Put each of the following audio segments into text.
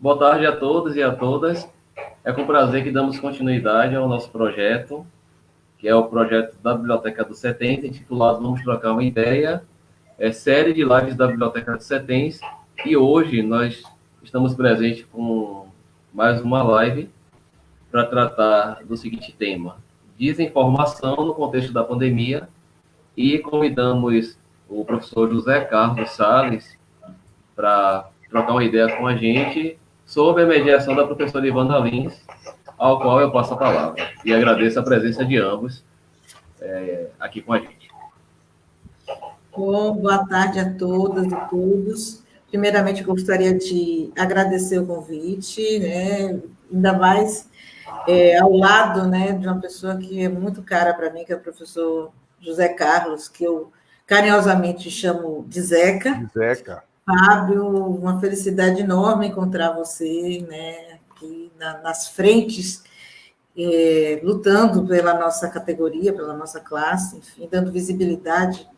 Boa tarde a todos e a todas. É com prazer que damos continuidade ao nosso projeto, que é o projeto da Biblioteca do Setenta, intitulado Vamos Trocar uma Ideia, série de lives da Biblioteca do Setens. E hoje nós estamos presentes com mais uma live para tratar do seguinte tema: desinformação no contexto da pandemia. E convidamos o professor José Carlos Sales para trocar uma ideia com a gente sobre a mediação da professora Ivana Lins, ao qual eu passo a palavra. E agradeço a presença de ambos aqui com a gente. Bom, boa tarde a todas e todos. Primeiramente, gostaria de agradecer o convite, né? Ainda mais ao lado, né, de uma pessoa que é muito cara para mim, que é o professor José Carlos, que eu carinhosamente chamo de Zeca. Zeca. Fábio, uma felicidade enorme encontrar você, né, aqui nas frentes, lutando pela nossa categoria, pela nossa classe, enfim, dando visibilidade,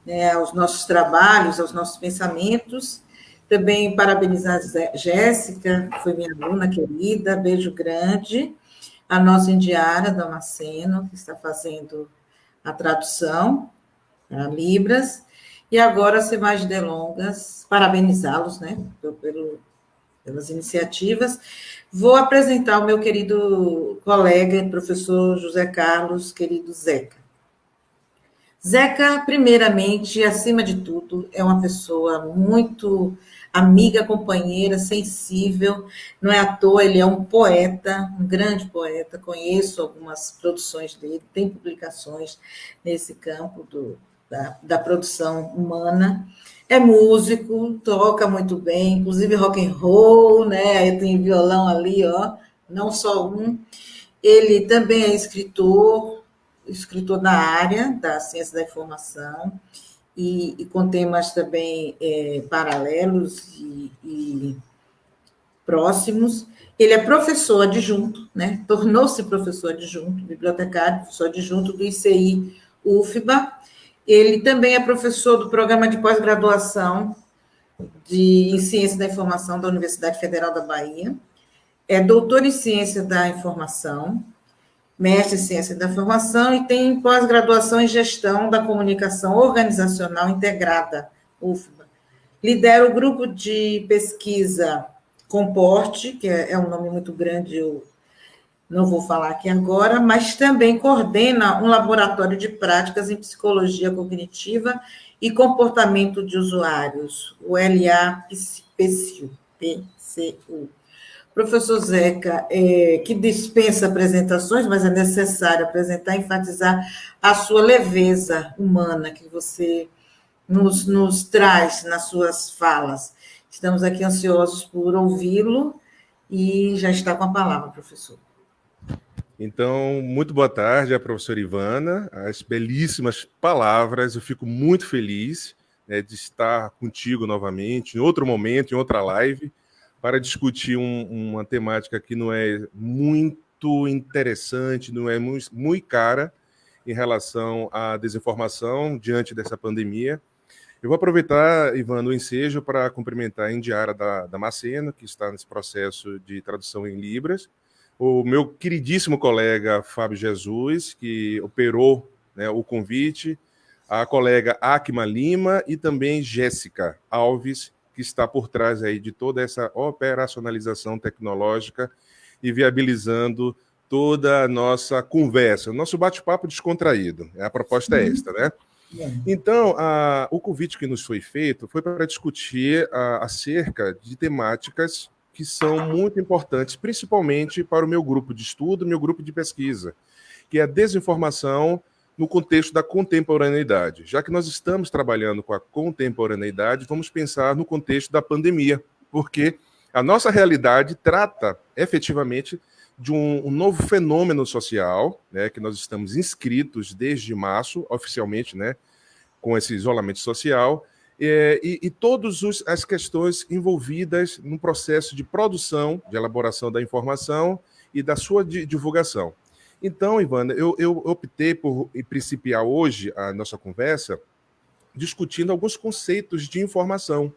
né, aos nossos trabalhos, aos nossos pensamentos. Também parabenizar a Jéssica, que foi minha aluna querida, beijo grande. A nossa Indiara Damasceno, que está fazendo a tradução para Libras. E agora, sem mais delongas, parabenizá-los, né, pelas iniciativas. Vou apresentar o meu querido colega, professor José Carlos, querido Zeca. Zeca, primeiramente, acima de tudo, é uma pessoa muito amiga, companheira, sensível. Não é à toa, ele é um poeta, um grande poeta. Conheço algumas produções dele, tem publicações nesse campo da produção humana. É músico, toca muito bem, inclusive rock and roll, né? Aí tem violão ali, ó, não só um. Ele também é escritor na área da ciência da informação e com temas também paralelos e próximos. Ele é professor adjunto, né? Tornou-se professor adjunto, bibliotecário, professor adjunto do ICI UFBA. Ele também é professor do programa de pós-graduação em Ciência da Informação da Universidade Federal da Bahia. É doutor em Ciência da Informação, mestre em Ciência da Informação e tem pós-graduação em Gestão da Comunicação Organizacional Integrada, UFBA. Lidera o grupo de pesquisa Comporte, que é um nome muito grande, eu não vou falar aqui agora, mas também coordena um laboratório de práticas em psicologia cognitiva e comportamento de usuários, o LAPCU. Professor Zeca, que dispensa apresentações, mas é necessário apresentar e enfatizar a sua leveza humana que você nos traz nas suas falas. Estamos aqui ansiosos por ouvi-lo e já está com a palavra, professor. Então, muito boa tarde à professora Ivana, as belíssimas palavras, eu fico muito feliz de estar contigo novamente, em outro momento, em outra live, para discutir uma temática que não é muito interessante, não é muito cara em relação à desinformação diante dessa pandemia. Eu vou aproveitar, Ivana, o ensejo para cumprimentar a Indiara Damasceno, que está nesse processo de tradução em Libras, o meu queridíssimo colega Fábio Jesus, que operou, né, o convite, a colega Akma Lima e também Jéssica Alves, que está por trás aí de toda essa operacionalização tecnológica e viabilizando toda a nossa conversa, o nosso bate-papo descontraído. A proposta é esta, né? Então, o convite que nos foi feito foi para discutir acerca de temáticas que são muito importantes, principalmente para o meu grupo de estudo, meu grupo de pesquisa, que é a desinformação no contexto da contemporaneidade. Já que nós estamos trabalhando com a contemporaneidade, vamos pensar no contexto da pandemia, porque a nossa realidade trata efetivamente de um novo fenômeno social, né, que nós estamos inscritos desde março, oficialmente, né, com esse isolamento social, e todas as questões envolvidas no processo de produção, de elaboração da informação e da sua divulgação. Então, Ivana, eu optei por principiar hoje a nossa conversa discutindo alguns conceitos de informação.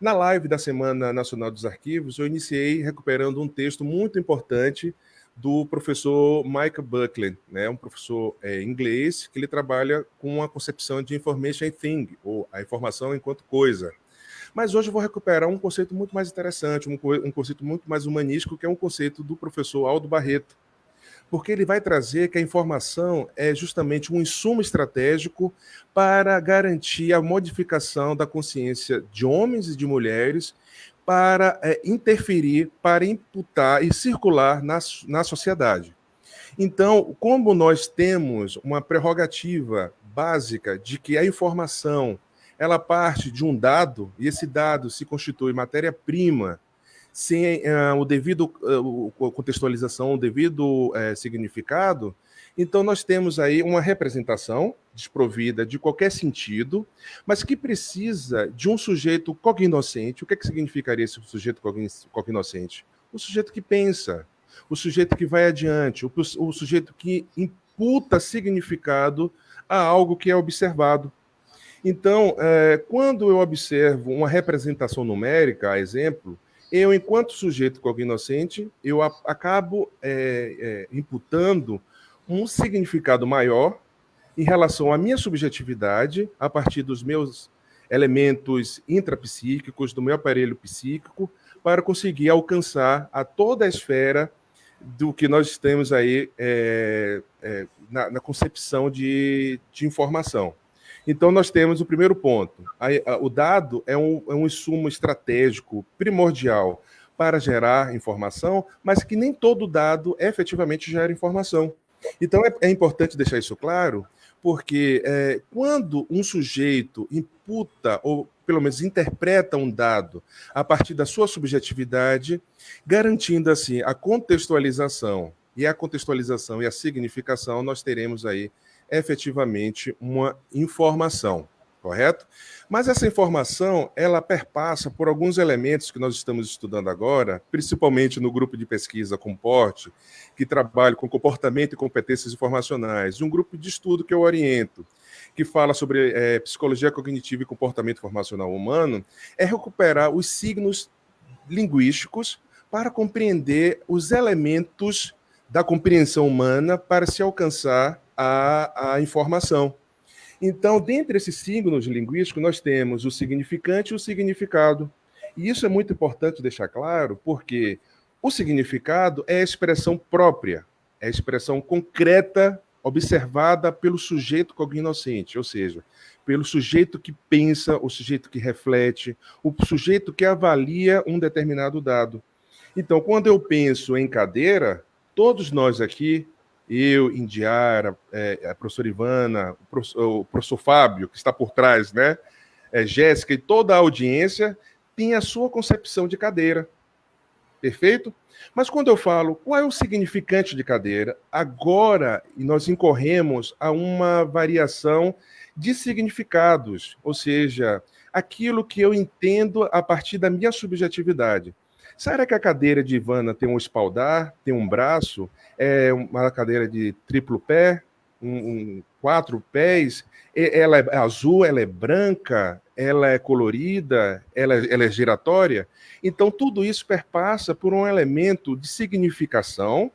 Na live da Semana Nacional dos Arquivos, eu iniciei recuperando um texto muito importante do professor Michael Buckley, né, um professor inglês, que ele trabalha com a concepção de information thing, ou a informação enquanto coisa. Mas hoje eu vou recuperar um conceito muito mais interessante, um conceito muito mais humanístico, que é um conceito do professor Aldo Barreto, porque ele vai trazer que a informação é justamente um insumo estratégico para garantir a modificação da consciência de homens e de mulheres, para interferir, para imputar e circular na sociedade. Então, como nós temos uma prerrogativa básica de que a informação ela parte de um dado, e esse dado se constitui matéria-prima, sem o devido contextualização, o devido significado, então nós temos aí uma representação desprovida de qualquer sentido, mas que precisa de um sujeito cognoscente. O que significaria esse sujeito cognoscente? O sujeito que pensa, o sujeito que vai adiante, o sujeito que imputa significado a algo que é observado. Então, quando eu observo uma representação numérica, a exemplo, eu, enquanto sujeito cognoscente, eu acabo imputando um significado maior em relação à minha subjetividade, a partir dos meus elementos intrapsíquicos, do meu aparelho psíquico, para conseguir alcançar a toda a esfera do que nós temos aí na concepção de informação. Então, nós temos o primeiro ponto. O dado é um insumo estratégico primordial para gerar informação, mas que nem todo dado efetivamente gera informação. Então, é importante deixar isso claro, porque quando um sujeito imputa, ou pelo menos interpreta um dado a partir da sua subjetividade, garantindo assim a contextualização e a significação, nós teremos aí efetivamente uma informação, correto? Mas essa informação, ela perpassa por alguns elementos que nós estamos estudando agora, principalmente no grupo de pesquisa Comporte, que trabalha com comportamento e competências informacionais, e um grupo de estudo que eu oriento, que fala sobre psicologia cognitiva e comportamento informacional humano, é recuperar os signos linguísticos para compreender os elementos da compreensão humana para se alcançar a informação. Então, dentre esses signos linguísticos, nós temos o significante e o significado. E isso é muito importante deixar claro, porque o significado é a expressão própria, é a expressão concreta observada pelo sujeito cognoscente, ou seja, pelo sujeito que pensa, o sujeito que reflete, o sujeito que avalia um determinado dado. Então, quando eu penso em cadeira, todos nós aqui, eu, Indiara, a professora Ivana, o professor Fábio, que está por trás, né? Jéssica e toda a audiência tem a sua concepção de cadeira. Perfeito? Mas quando eu falo qual é o significante de cadeira, agora nós incorremos a uma variação de significados, ou seja, aquilo que eu entendo a partir da minha subjetividade. Será que a cadeira de Ivana tem um espaldar, tem um braço, é uma cadeira de triplo pé, 4 pés, ela é azul, ela é branca, ela é colorida, ela é giratória? Então, tudo isso perpassa por um elemento de significação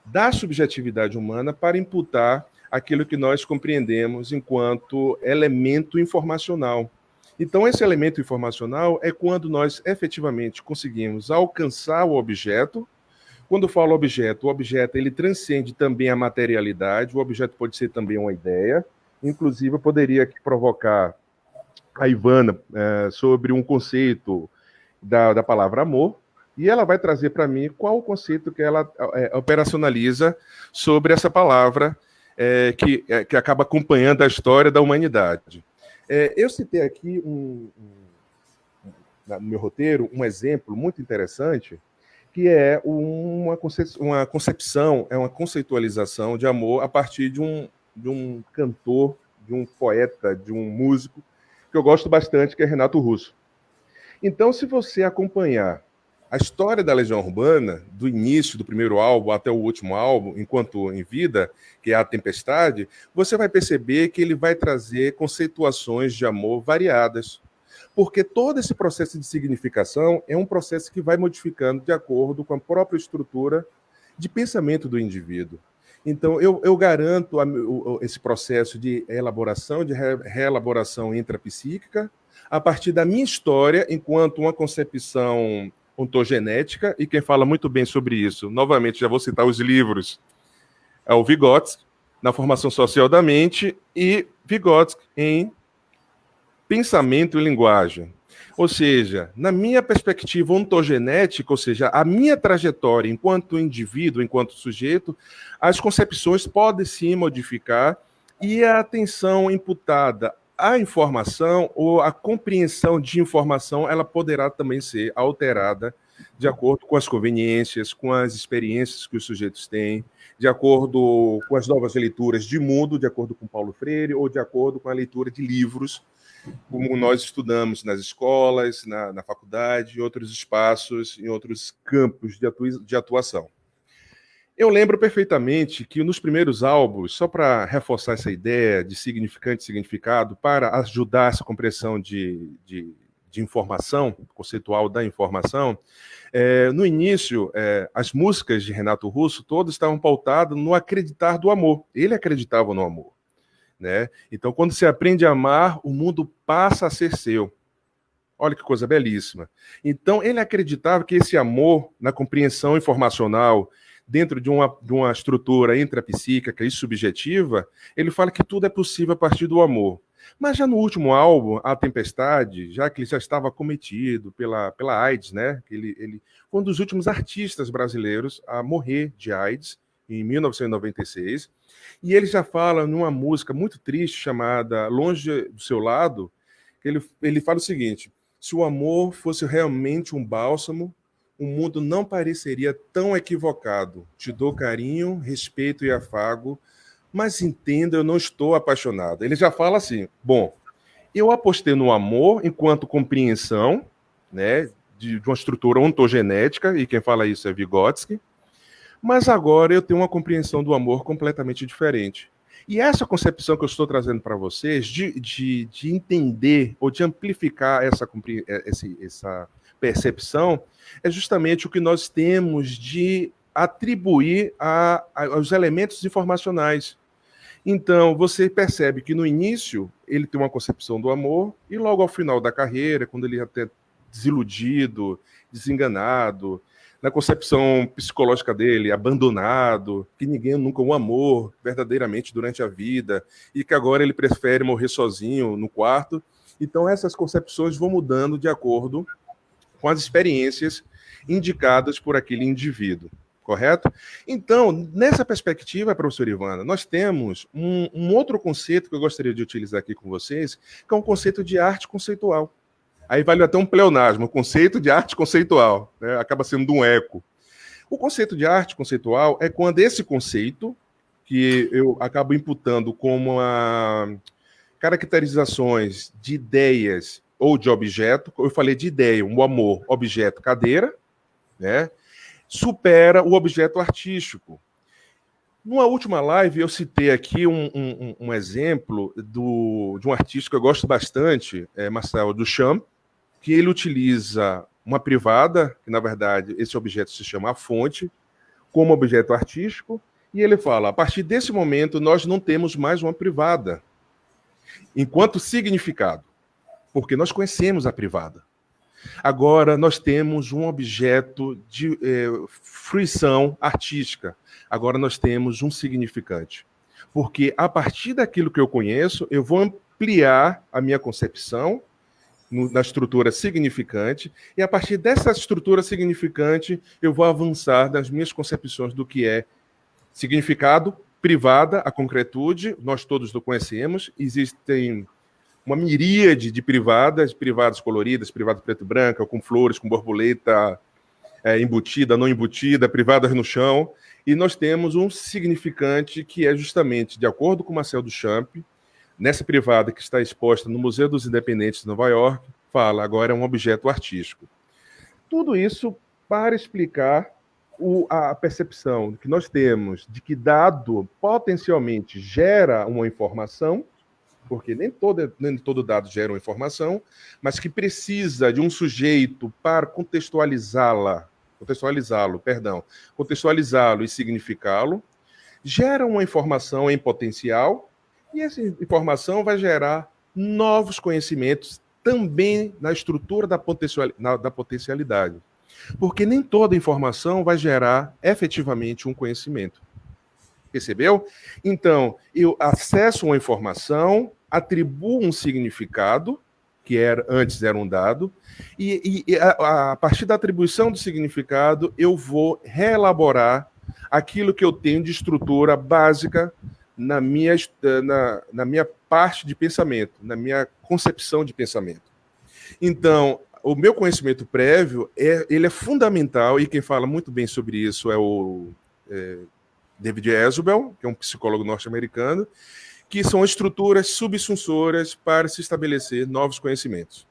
da subjetividade humana para imputar aquilo que nós compreendemos enquanto elemento informacional. Então, esse elemento informacional é quando nós efetivamente conseguimos alcançar o objeto. Quando eu falo objeto, o objeto ele transcende também a materialidade, o objeto pode ser também uma ideia. Inclusive, eu poderia aqui provocar a Ivana sobre um conceito da palavra amor, e ela vai trazer para mim qual o conceito que ela operacionaliza sobre essa palavra que acaba acompanhando a história da humanidade. Eu citei aqui no meu roteiro um exemplo muito interessante, que é uma concepção, uma conceitualização de amor a partir de um cantor, de um poeta, de um músico, que eu gosto bastante, que é Renato Russo. Então, se você acompanhar a história da Legião Urbana, do início do primeiro álbum até o último álbum, enquanto em vida, que é A Tempestade, você vai perceber que ele vai trazer conceituações de amor variadas. Porque todo esse processo de significação é um processo que vai modificando de acordo com a própria estrutura de pensamento do indivíduo. Então, eu garanto esse processo de elaboração, de reelaboração intrapsíquica, a partir da minha história, enquanto uma concepção ontogenética, e quem fala muito bem sobre isso, novamente, já vou citar os livros, é o Vygotsky, na formação social da mente, e Vygotsky em pensamento e linguagem. Ou seja, na minha perspectiva ontogenética, ou seja, a minha trajetória enquanto indivíduo, enquanto sujeito, as concepções podem se modificar e a atenção imputada à informação ou a compreensão de informação, ela poderá também ser alterada de acordo com as conveniências, com as experiências que os sujeitos têm, de acordo com as novas leituras de mundo, de acordo com Paulo Freire, ou de acordo com a leitura de livros, como nós estudamos nas escolas, na faculdade, em outros espaços, em outros campos de atuação. Eu lembro perfeitamente que nos primeiros álbuns, só para reforçar essa ideia de significante e significado, para ajudar essa compreensão de informação, conceitual da informação, no início, as músicas de Renato Russo todas estavam pautadas no acreditar do amor. Ele acreditava no amor. Né? Então, quando você aprende a amar, o mundo passa a ser seu. Olha que coisa belíssima. Então, ele acreditava que esse amor, na compreensão informacional, dentro de uma estrutura intrapsíquica e subjetiva, ele fala que tudo é possível a partir do amor. Mas já no último álbum, A Tempestade, já que ele já estava acometido pela AIDS, né? Ele foi um dos últimos artistas brasileiros a morrer de AIDS, em 1996, e ele já fala numa música muito triste chamada Longe do Seu Lado, que ele fala o seguinte: se o amor fosse realmente um bálsamo, o mundo não pareceria tão equivocado. Te dou carinho, respeito e afago, mas entenda, eu não estou apaixonado. Ele já fala assim: bom, eu apostei no amor enquanto compreensão, né, de uma estrutura ontogenética, e quem fala isso é Vygotsky, mas agora eu tenho uma compreensão do amor completamente diferente. E essa concepção que eu estou trazendo para vocês, de entender ou de amplificar essa percepção, é justamente o que nós temos de atribuir aos elementos informacionais. Então, você percebe que no início ele tem uma concepção do amor, e logo ao final da carreira, quando ele é até desiludido, desenganado, na concepção psicológica dele, abandonado, que ninguém nunca o amou verdadeiramente durante a vida, e que agora ele prefere morrer sozinho no quarto. Então, essas concepções vão mudando de acordo com as experiências indicadas por aquele indivíduo, correto? Então, nessa perspectiva, professora Ivana, nós temos um outro conceito que eu gostaria de utilizar aqui com vocês, que é um conceito de arte conceitual. Aí vale até um pleonasmo, o conceito de arte conceitual, né? Acaba sendo um eco. O conceito de arte conceitual é quando esse conceito, que eu acabo imputando como caracterizações de ideias ou de objeto, eu falei de ideia, um amor, objeto, cadeira, né? Supera o objeto artístico. Numa última live, eu citei aqui um exemplo de um artista que eu gosto bastante, Marcel Duchamp, que ele utiliza uma privada, que na verdade esse objeto se chama a fonte, como objeto artístico, e ele fala: a partir desse momento nós não temos mais uma privada, enquanto significado, porque nós conhecemos a privada. Agora nós temos um objeto de fruição artística, agora nós temos um significante, porque a partir daquilo que eu conheço, eu vou ampliar a minha concepção na estrutura significante, e a partir dessa estrutura significante, eu vou avançar nas minhas concepções do que é significado, privada, a concretude, nós todos o conhecemos, existem uma miríade de privadas coloridas, privadas preto e branca, com flores, com borboleta embutida, não embutida, privadas no chão, e nós temos um significante que é justamente, de acordo com Marcel Duchamp, nessa privada que está exposta no Museu dos Independentes de Nova York, fala, agora é um objeto artístico. Tudo isso para explicar a percepção que nós temos de que dado potencialmente gera uma informação, porque nem todo dado gera uma informação, mas que precisa de um sujeito para contextualizá-lo e significá-lo, gera uma informação em potencial, e essa informação vai gerar novos conhecimentos também na estrutura da potencialidade. Porque nem toda informação vai gerar efetivamente um conhecimento. Percebeu? Então, eu acesso uma informação, atribuo um significado, que antes era um dado, e a partir da atribuição do significado, eu vou reelaborar aquilo que eu tenho de estrutura básica na minha parte de pensamento, na minha concepção de pensamento. Então, o meu conhecimento prévio, ele é fundamental, e quem fala muito bem sobre isso é o David Ezerbel, que é um psicólogo norte-americano, que são estruturas subsunsoras para se estabelecer novos conhecimentos.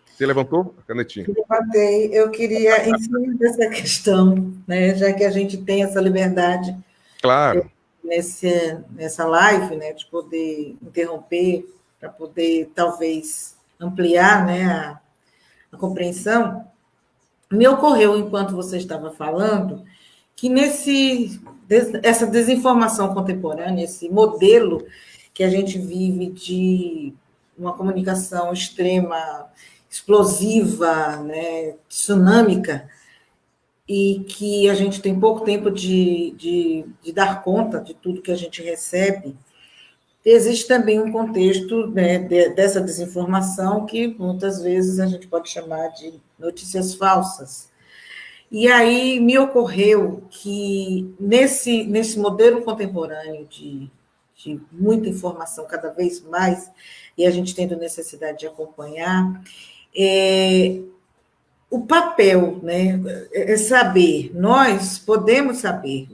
Você levantou a canetinha? Levantei. Eu queria, em cima dessa questão, né, já que a gente tem essa liberdade, claro, nessa live, né, de poder interromper, para poder, talvez, ampliar, né, a compreensão, me ocorreu, enquanto você estava falando, que essa desinformação contemporânea, esse modelo que a gente vive de uma comunicação extrema, explosiva, né, tsunâmica, e que a gente tem pouco tempo de dar conta de tudo que a gente recebe, existe também um contexto, né, dessa desinformação que muitas vezes a gente pode chamar de notícias falsas. E aí me ocorreu que nesse modelo contemporâneo de muita informação cada vez mais, e a gente tendo necessidade de acompanhar, o papel, né, é saber, nós podemos saber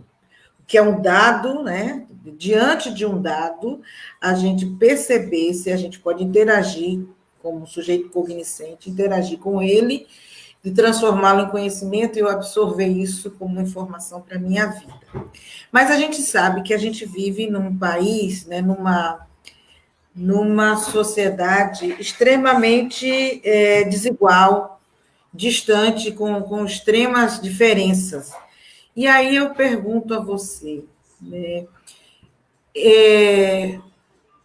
o que é um dado, né, diante de um dado, a gente perceber se a gente pode interagir como sujeito cognoscente, interagir com ele, de transformá-lo em conhecimento e eu absorver isso como informação para a minha vida. Mas a gente sabe que a gente vive num país, né, numa sociedade extremamente desigual, distante, com extremas diferenças. E aí eu pergunto a você, né,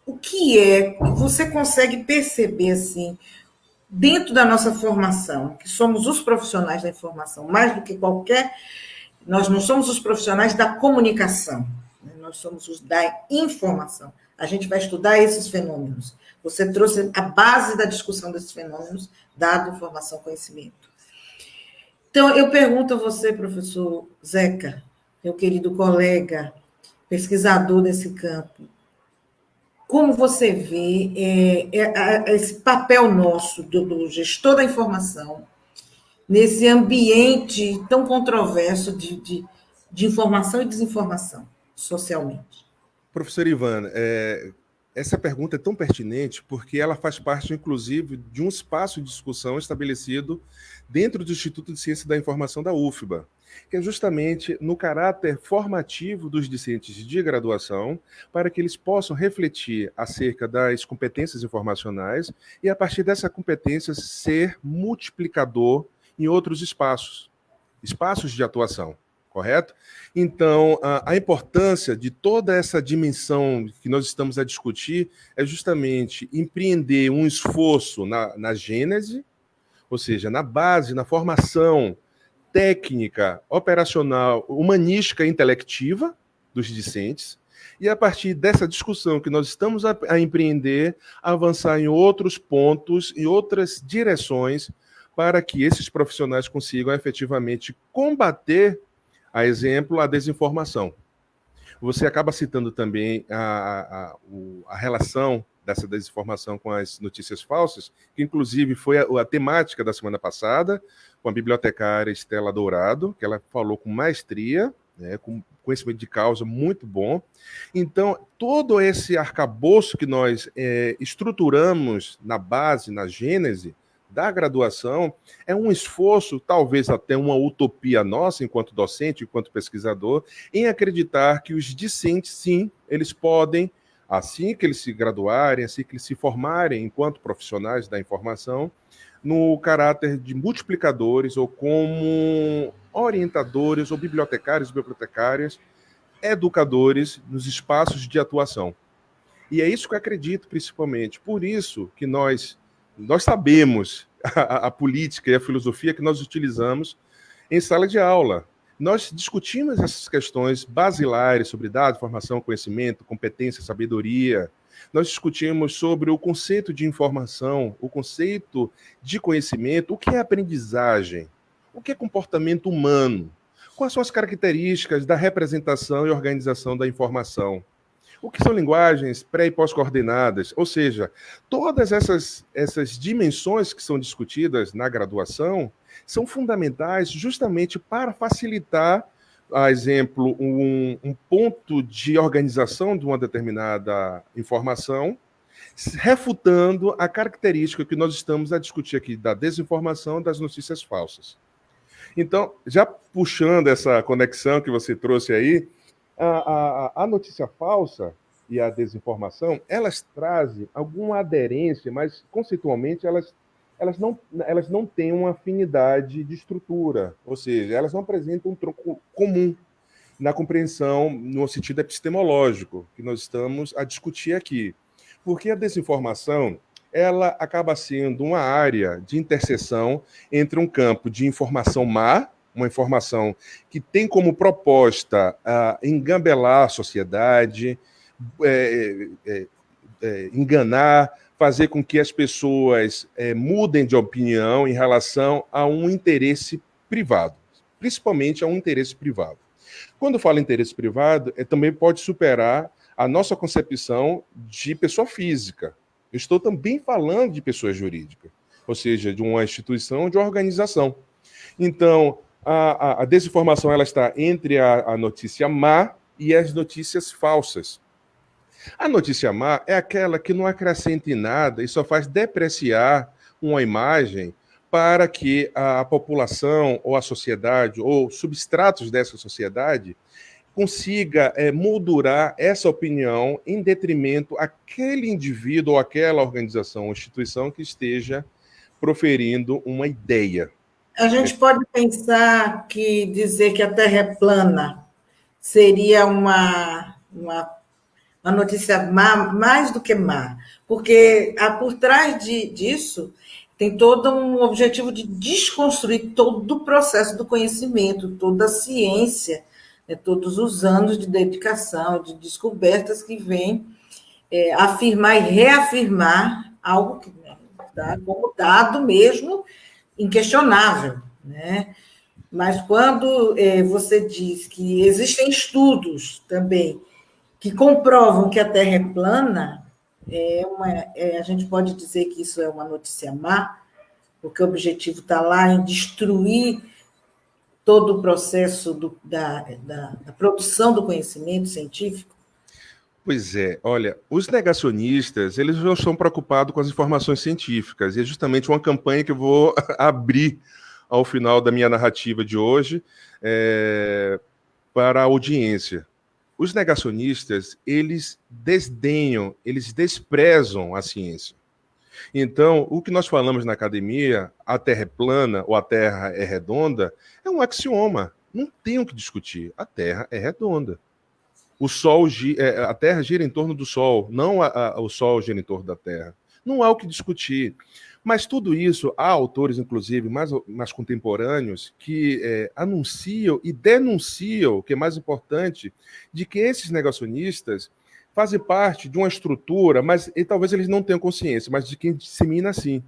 o que você consegue perceber, assim, dentro da nossa formação, que somos os profissionais da informação, mais do que nós não somos os profissionais da comunicação, né? Nós somos os da informação. A gente vai estudar esses fenômenos. Você trouxe a base da discussão desses fenômenos, dado, informação, conhecimento. Então, eu pergunto a você, professor Zeca, meu querido colega, pesquisador desse campo, como você vê esse papel nosso do gestor da informação nesse ambiente tão controverso de informação e desinformação socialmente? Professor Ivana, essa pergunta é tão pertinente porque ela faz parte, inclusive, de um espaço de discussão estabelecido dentro do Instituto de Ciência da Informação da UFBA, que é justamente no caráter formativo dos discentes de graduação, para que eles possam refletir acerca das competências informacionais e, a partir dessa competência, ser multiplicador em outros espaços de atuação, correto? Então, a importância de toda essa dimensão que nós estamos a discutir é justamente empreender um esforço na gênese, ou seja, na base, na formação técnica, operacional, humanística e intelectiva dos discentes, e a partir dessa discussão que nós estamos a empreender, avançar em outros pontos, em outras direções, para que esses profissionais consigam efetivamente combater, a exemplo, a desinformação. Você acaba citando também a relação dessa desinformação com as notícias falsas, que inclusive foi a temática da semana passada, com a bibliotecária Estela Dourado, que ela falou com maestria, né, com conhecimento de causa muito bom. Então, todo esse arcabouço que nós estruturamos na base, na gênese da graduação, é um esforço, talvez até uma utopia nossa, enquanto docente, enquanto pesquisador, em acreditar que os discentes, sim, eles podem assim que eles se graduarem, assim que eles se formarem enquanto profissionais da informação, no caráter de multiplicadores ou como orientadores ou bibliotecários, bibliotecárias, educadores nos espaços de atuação. E é isso que eu acredito, principalmente. Por isso que nós sabemos a política e a filosofia que nós utilizamos em sala de aula. Nós discutimos essas questões basilares sobre dados, informação, conhecimento, competência, sabedoria. Nós discutimos sobre o conceito de informação, o conceito de conhecimento, o que é aprendizagem, o que é comportamento humano, quais são as características da representação e organização da informação, o que são linguagens pré- e pós-coordenadas, ou seja, todas essas dimensões que são discutidas na graduação são fundamentais justamente para facilitar, a exemplo, um ponto de organização de uma determinada informação, refutando a característica que nós estamos a discutir aqui da desinformação, das notícias falsas. Então, já puxando essa conexão que você trouxe aí, a notícia falsa e a desinformação, elas trazem alguma aderência, mas conceitualmente elas não têm uma afinidade de estrutura, ou seja, elas não apresentam um tronco comum na compreensão no sentido epistemológico que nós estamos a discutir aqui. Porque a desinformação, ela acaba sendo uma área de interseção entre um campo de informação má, uma informação que tem como proposta engambelar a sociedade, enganar, fazer com que as pessoas mudem de opinião em relação a um interesse privado, principalmente a um interesse privado. Quando fala em interesse privado, também pode superar a nossa concepção de pessoa física. Eu estou também falando de pessoa jurídica, ou seja, de uma instituição, de uma organização. Então, a desinformação ela está entre a notícia má e as notícias falsas. A notícia má é aquela que não acrescenta em nada e só faz depreciar uma imagem para que a população ou a sociedade ou substratos dessa sociedade consiga moldurar essa opinião em detrimento àquele indivíduo ou àquela organização ou instituição que esteja proferindo uma ideia. A gente pode pensar que dizer que a Terra é plana seria uma notícia má, mais do que má, porque por trás disso tem todo um objetivo de desconstruir todo o processo do conhecimento, toda a ciência, todos os anos de dedicação, de descobertas que vêm afirmar e reafirmar algo que dá como dado mesmo inquestionável, né? Mas quando você diz que existem estudos também que comprovam que a Terra é plana, a gente pode dizer que isso é uma notícia má, porque o objetivo está lá em destruir todo o processo da produção do conhecimento científico. Pois é, olha, os negacionistas, eles não estão preocupados com as informações científicas, e é justamente uma campanha que eu vou abrir ao final da minha narrativa de hoje para a audiência. Os negacionistas, eles desdenham, eles desprezam a ciência. Então, o que nós falamos na academia, a Terra é plana ou a Terra é redonda, é um axioma, não tem o que discutir, a Terra é redonda. A Terra gira em torno do Sol, não o Sol gira em torno da Terra. Não há o que discutir. Mas tudo isso, há autores, inclusive, mais contemporâneos, que anunciam e denunciam, o que é mais importante, de que esses negacionistas fazem parte de uma estrutura, e talvez eles não tenham consciência, mas de quem dissemina assim,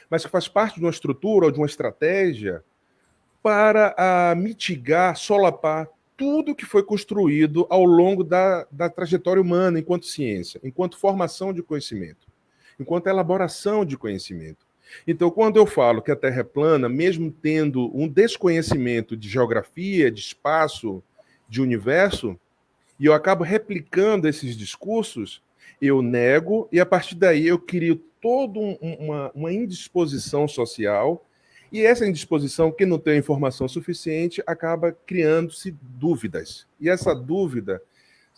mas que faz parte de uma estrutura ou de uma estratégia para mitigar, solapar tudo que foi construído ao longo da trajetória humana enquanto ciência, enquanto formação de conhecimento, enquanto elaboração de conhecimento. Então, quando eu falo que a Terra é plana, mesmo tendo um desconhecimento de geografia, de espaço, de universo, e eu acabo replicando esses discursos, eu nego, e a partir daí eu crio toda uma indisposição social. E essa indisposição, quem não tem informação suficiente, acaba criando-se dúvidas. E essa dúvida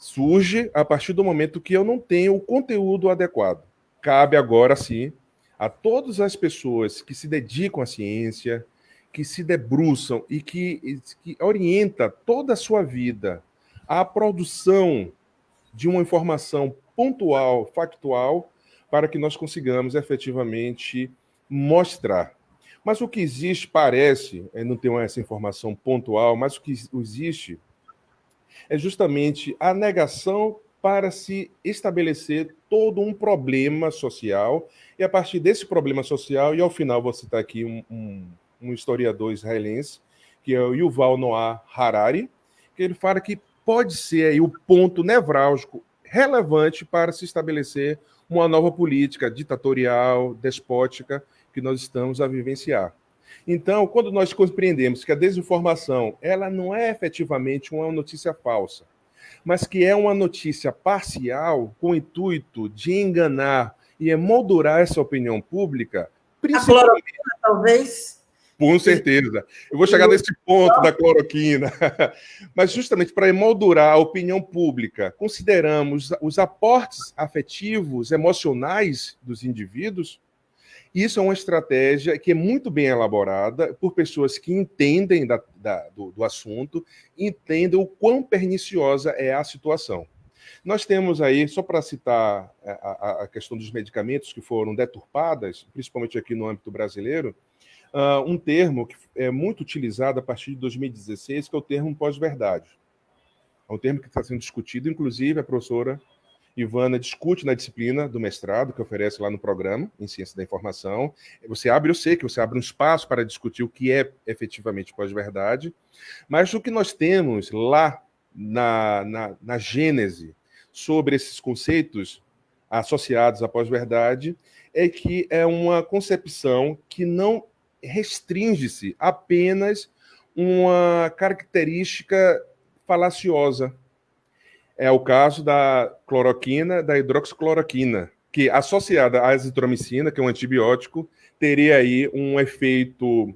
surge a partir do momento que eu não tenho o conteúdo adequado. Cabe agora, sim, a todas as pessoas que se dedicam à ciência, que se debruçam e que orienta toda a sua vida à produção de uma informação pontual, factual, para que nós consigamos efetivamente mostrar. Mas o que existe, parece, não ter essa informação pontual, mas o que existe é justamente a negação para se estabelecer todo um problema social, e a partir desse problema social, e ao final vou citar aqui um historiador israelense, que é o Yuval Noah Harari, que ele fala que pode ser aí o ponto nevrálgico relevante para se estabelecer uma nova política ditatorial, despótica, que nós estamos a vivenciar. Então, quando nós compreendemos que a desinformação ela não é efetivamente uma notícia falsa, mas que é uma notícia parcial com o intuito de enganar e emoldurar essa opinião pública, A cloroquina, talvez? Com certeza. Eu vou chegar nesse ponto da cloroquina. Mas justamente para emoldurar a opinião pública, consideramos os aportes afetivos, emocionais dos indivíduos. Isso é uma estratégia que é muito bem elaborada por pessoas que entendem do assunto, entendem o quão perniciosa é a situação. Nós temos aí, só para citar a questão dos medicamentos que foram deturpadas, principalmente aqui no âmbito brasileiro, um termo que é muito utilizado a partir de 2016, que é o termo pós-verdade. É um termo que está sendo discutido, inclusive a professora Ivana discute na disciplina do mestrado, que oferece lá no programa, em Ciência da Informação. Eu sei que você abre um espaço para discutir o que é efetivamente pós-verdade, mas o que nós temos lá na gênese sobre esses conceitos associados à pós-verdade é que é uma concepção que não restringe-se apenas uma característica falaciosa. É o caso da cloroquina, da hidroxicloroquina, que associada à azitromicina, que é um antibiótico, teria aí um efeito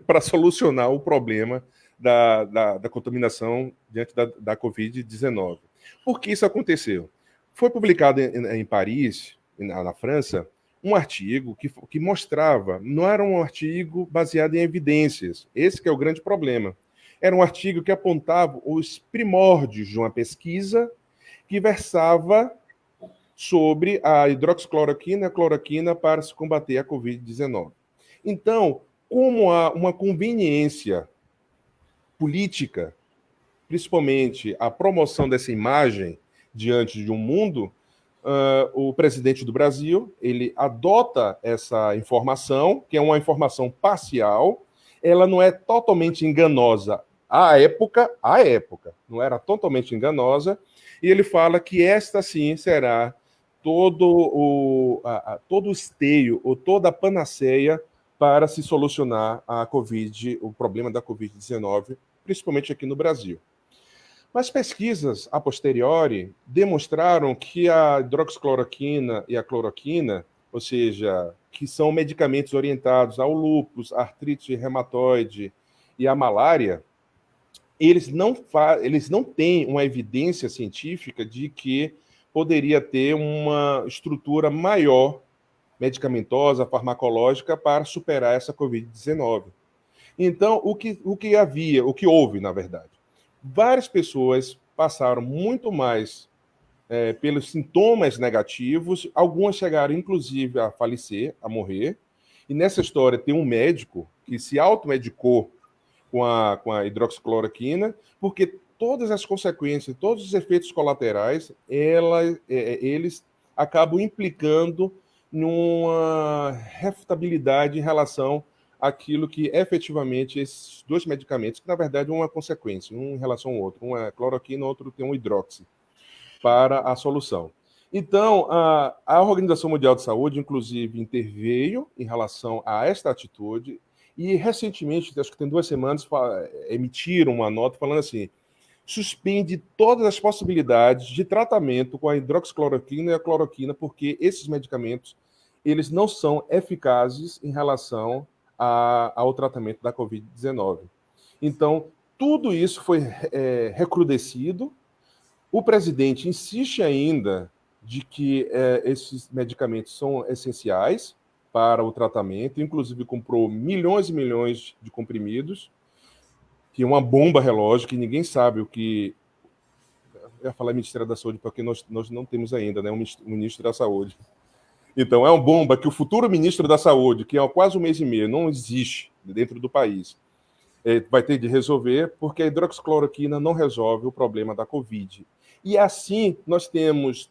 para solucionar o problema da contaminação diante da Covid-19. Por que isso aconteceu? Foi publicado em Paris, na França, um artigo que mostrava, não era um artigo baseado em evidências, esse que é o grande problema. Era um artigo que apontava os primórdios de uma pesquisa que versava sobre a hidroxicloroquina e a cloroquina para se combater a Covid-19. Então, como há uma conveniência política, principalmente a promoção dessa imagem diante de um mundo, o presidente do Brasil, ele adota essa informação, que é uma informação parcial, ela não é totalmente enganosa à época, não era totalmente enganosa, e ele fala que esta sim será todo o esteio, ou toda a panaceia para se solucionar o problema da Covid-19, principalmente aqui no Brasil. Mas pesquisas a posteriori demonstraram que a hidroxicloroquina e a cloroquina, ou seja, que são medicamentos orientados ao lúpus, artrite reumatoide e à malária, eles não têm uma evidência científica de que poderia ter uma estrutura maior medicamentosa, farmacológica, para superar essa Covid-19. Então, o que houve, na verdade? Várias pessoas passaram muito mais pelos sintomas negativos, algumas chegaram, inclusive, a falecer, a morrer, e nessa história tem um médico que se automedicou com a hidroxicloroquina, porque todas as consequências, todos os efeitos colaterais, eles acabam implicando numa refutabilidade em relação àquilo que efetivamente esses dois medicamentos, que na verdade uma consequência, um em relação ao outro, um é cloroquina, o outro tem um hidroxi, para a solução. Então, a Organização Mundial de Saúde, inclusive, interveio em relação a esta atitude e, recentemente, acho que tem 2 semanas, emitiram uma nota falando assim, suspende todas as possibilidades de tratamento com a hidroxicloroquina e a cloroquina, porque esses medicamentos eles não são eficazes em relação ao tratamento da Covid-19. Então, tudo isso foi recrudescido. O presidente insiste ainda de que esses medicamentos são essenciais para o tratamento, inclusive comprou milhões e milhões de comprimidos, que é uma bomba relógio, que ninguém sabe o que... Eu ia falar Ministério da Saúde, porque nós não temos ainda, né, um ministro da Saúde. Então, é uma bomba que o futuro ministro da Saúde, que há quase um mês e meio não existe dentro do país, vai ter de resolver, porque a hidroxicloroquina não resolve o problema da Covid. E assim, nós temos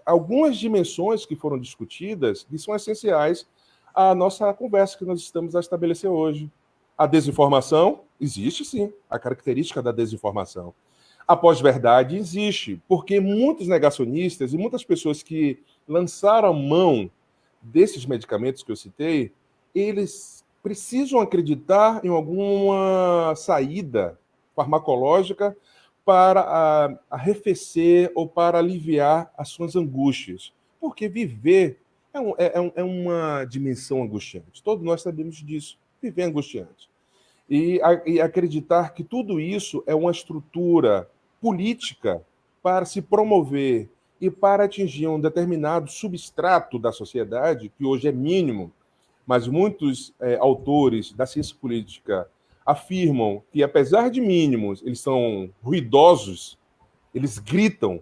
algumas dimensões que foram discutidas que são essenciais à nossa conversa que nós estamos a estabelecer hoje. A desinformação existe, sim, a característica da desinformação. A pós-verdade existe, porque muitos negacionistas e muitas pessoas que lançaram mão desses medicamentos que eu citei, eles precisam acreditar em alguma saída farmacológica para arrefecer ou para aliviar as suas angústias. Porque viver é uma dimensão angustiante. Todos nós sabemos disso. Viver é angustiante. E acreditar que tudo isso é uma estrutura política para se promover e para atingir um determinado substrato da sociedade, que hoje é mínimo, mas muitos autores da ciência política afirmam que, apesar de mínimos, eles são ruidosos, eles gritam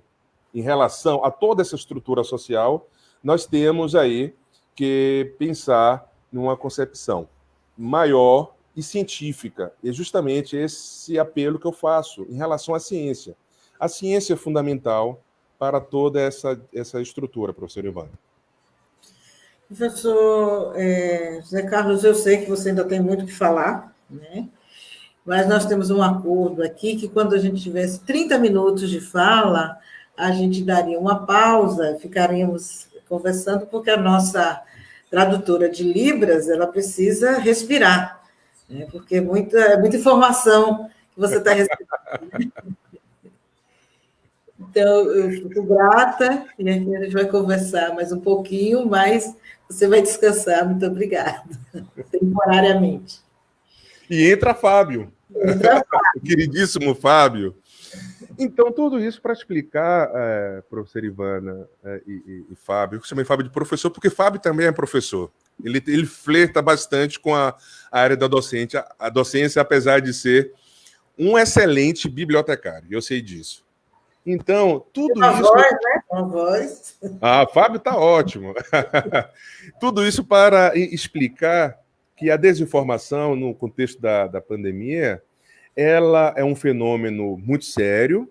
em relação a toda essa estrutura social. Nós temos aí que pensar numa concepção maior e científica. E justamente esse apelo que eu faço em relação à ciência. A ciência é fundamental para toda essa estrutura, professor Ivana. Professor José Carlos, eu sei que você ainda tem muito o que falar, né? Mas nós temos um acordo aqui que quando a gente tivesse 30 minutos de fala, a gente daria uma pausa, ficaríamos conversando, porque a nossa tradutora de Libras, ela precisa respirar, né? Porque é muita informação que você está recebendo. Então, eu fico grata, e aqui a gente vai conversar mais um pouquinho, mas você vai descansar. Muito obrigada, temporariamente. E entra Fábio. Entra Fábio. O queridíssimo Fábio. Então, tudo isso para explicar, professor Ivana e Fábio, eu chamei Fábio de professor, porque Fábio também é professor. Ele flerta bastante com a área da docência, a docência, apesar de ser um excelente bibliotecário, eu sei disso. Então, tudo isso... voz, né? Uma voz. Fábio está ótimo. Tudo isso para explicar que a desinformação, no contexto da pandemia, ela é um fenômeno muito sério.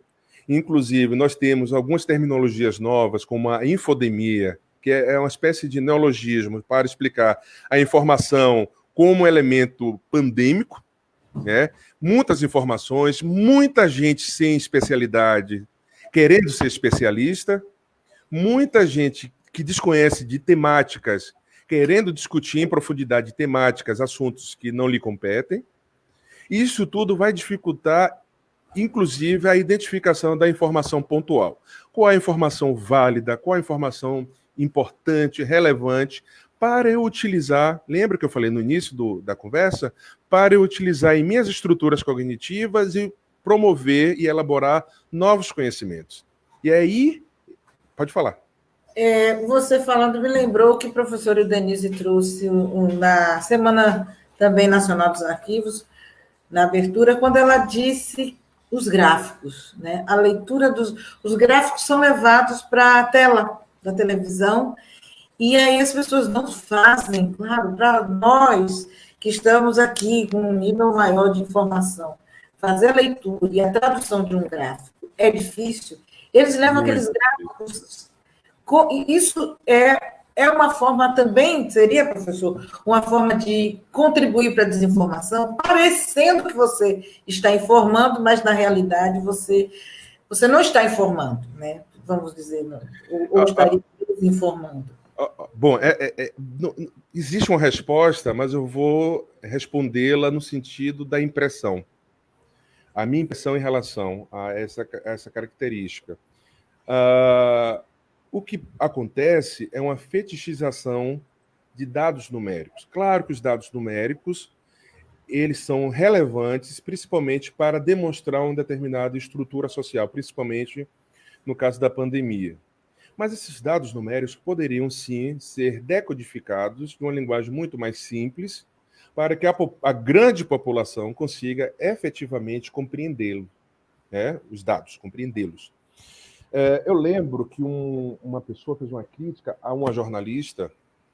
Inclusive, nós temos algumas terminologias novas, como a infodemia, que é uma espécie de neologismo para explicar a informação como elemento pandêmico, né? Muitas informações, muita gente sem especialidade querendo ser especialista, muita gente que desconhece de temáticas, querendo discutir em profundidade temáticas, assuntos que não lhe competem. Isso tudo vai dificultar, inclusive, a identificação da informação pontual. Qual a informação válida, qual a informação importante, relevante, para eu utilizar, lembra que eu falei no início da conversa? Para eu utilizar em minhas estruturas cognitivas e promover e elaborar novos conhecimentos. E aí, pode falar. Você falando me lembrou que a professora Denise trouxe na Semana também Nacional dos Arquivos, na abertura, quando ela disse os gráficos, né? A leitura os gráficos são levados para a tela da televisão, e aí as pessoas não fazem, claro, para nós que estamos aqui com um nível maior de informação, fazer a leitura e a tradução de um gráfico é difícil. Eles levam aqueles gráficos. Isso é uma forma também, seria, professor, uma forma de contribuir para a desinformação, parecendo que você está informando, mas na realidade você não está informando, né? Vamos dizer, não, ou estaria desinformando. Bom, não, existe uma resposta, mas eu vou respondê-la no sentido da impressão. A minha impressão em relação a essa característica. O que acontece é uma fetichização de dados numéricos. Claro que os dados numéricos, eles são relevantes, principalmente para demonstrar uma determinada estrutura social, principalmente no caso da pandemia. Mas esses dados numéricos poderiam, sim, ser decodificados de uma linguagem muito mais simples, para que a grande população consiga efetivamente compreendê-lo, né? Os dados, compreendê-los. Eu lembro que uma pessoa fez uma crítica a uma jornalista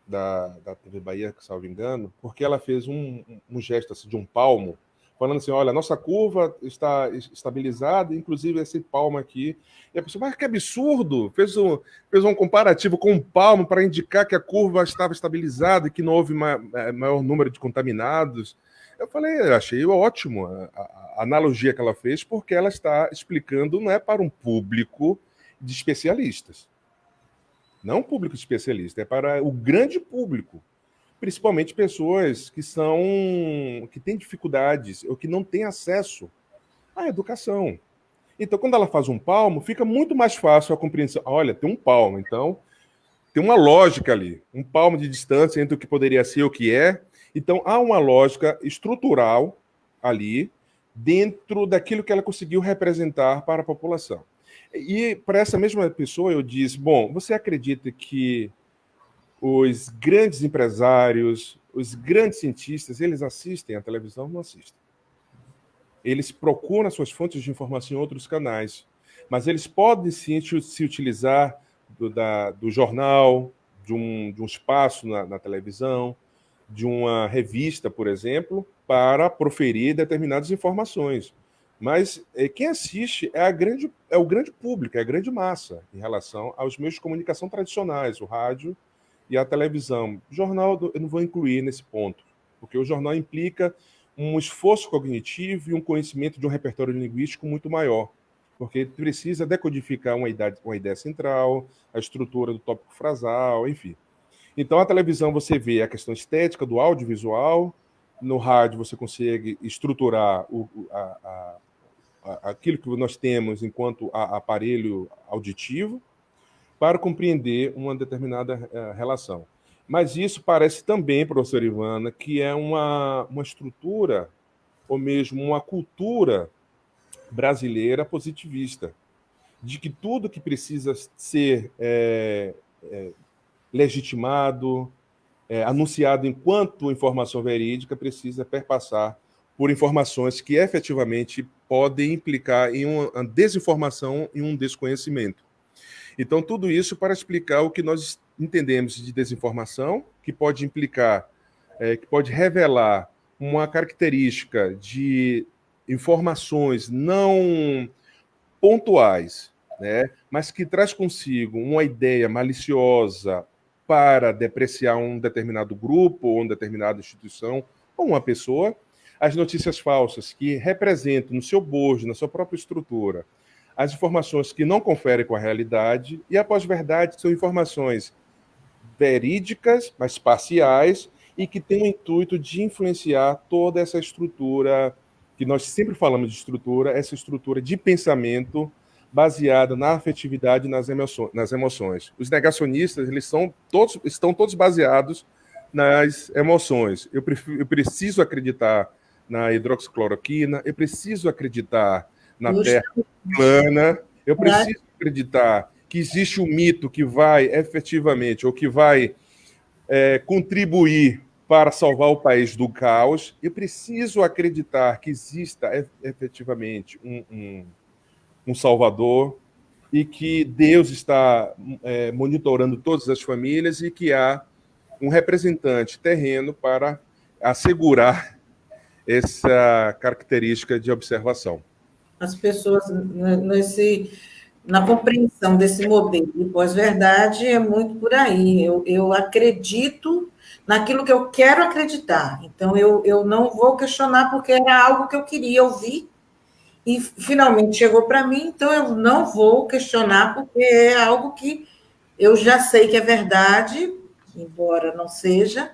da TV Bahia, que salvo engano, porque ela fez um gesto assim, de um palmo, falando assim, olha, a nossa curva está estabilizada, inclusive esse palmo aqui. E a pessoa, mas que absurdo! Fez um comparativo com um palmo para indicar que a curva estava estabilizada e que não houve maior número de contaminados. Eu falei, eu achei ótimo a analogia que ela fez, porque ela está explicando, não é para um público de especialistas. Não público especialista, é para o grande público. Principalmente pessoas que têm dificuldades ou que não têm acesso à educação. Então, quando ela faz um palmo, fica muito mais fácil a compreensão. Olha, tem um palmo, então tem uma lógica ali. Um palmo de distância entre o que poderia ser e o que é. Então, há uma lógica estrutural ali dentro daquilo que ela conseguiu representar para a população. E para essa mesma pessoa eu disse, bom, você acredita que os grandes empresários, os grandes cientistas, eles assistem à televisão? Não assistem. Eles procuram as suas fontes de informação em outros canais, mas eles podem sim se utilizar do jornal, de um espaço na televisão, de uma revista, por exemplo, para proferir determinadas informações. Mas quem assiste é o grande público, é a grande massa, em relação aos meios de comunicação tradicionais, o rádio e a televisão. O jornal eu não vou incluir nesse ponto, porque o jornal implica um esforço cognitivo e um conhecimento de um repertório linguístico muito maior, porque precisa decodificar uma ideia central, a estrutura do tópico frasal, enfim. Então, a televisão você vê a questão estética do audiovisual, no rádio você consegue estruturar aquilo que nós temos enquanto aparelho auditivo para compreender uma determinada relação. Mas isso parece também, professora Ivana, que é uma estrutura, ou mesmo uma cultura brasileira positivista, de que tudo que precisa ser legitimado, anunciado enquanto informação verídica, precisa perpassar por informações que efetivamente podem implicar em uma desinformação e um desconhecimento. Então, tudo isso para explicar o que nós entendemos de desinformação, que pode implicar, que pode revelar uma característica de informações não pontuais, né, mas que traz consigo uma ideia maliciosa para depreciar um determinado grupo, ou uma determinada instituição, ou uma pessoa. As notícias falsas que representam no seu bojo, na sua própria estrutura, as informações que não conferem com a realidade, e a pós-verdade são informações verídicas, mas parciais, e que têm o intuito de influenciar toda essa estrutura, que nós sempre falamos de estrutura, essa estrutura de pensamento baseada na afetividade e nas emoções. Os negacionistas, eles estão todos baseados nas emoções. Eu preciso acreditar na hidroxicloroquina, eu preciso acreditar na Terra plana, eu preciso acreditar que existe um mito que vai efetivamente, ou que vai contribuir para salvar o país do caos. Eu preciso acreditar que exista efetivamente um Salvador e que Deus está monitorando todas as famílias e que há um representante terreno para assegurar essa característica de observação. As pessoas, na compreensão desse modelo de pós-verdade, é muito por aí. Eu acredito naquilo que eu quero acreditar. Então, eu não vou questionar porque era algo que eu queria ouvir e finalmente chegou para mim, então eu não vou questionar porque é algo que eu já sei que é verdade, embora não seja,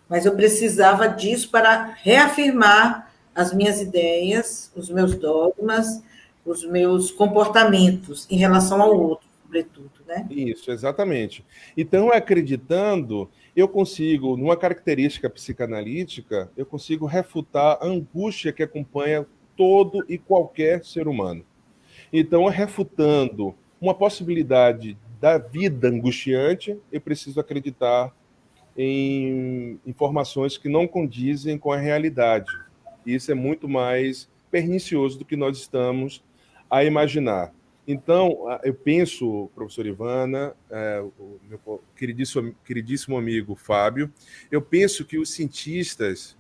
mas eu precisava disso para reafirmar as minhas ideias, os meus dogmas, os meus comportamentos em relação ao outro. sobretudo, né? Isso, exatamente. Então, acreditando, eu consigo, numa característica psicanalítica, eu consigo refutar a angústia que acompanha todo e qualquer ser humano. Então, refutando uma possibilidade da vida angustiante, eu preciso acreditar em informações que não condizem com a realidade. Isso é muito mais pernicioso do que nós estamos a imaginar. Então, eu penso, professor Ivana, o meu queridíssimo amigo Fábio, eu penso que os cientistas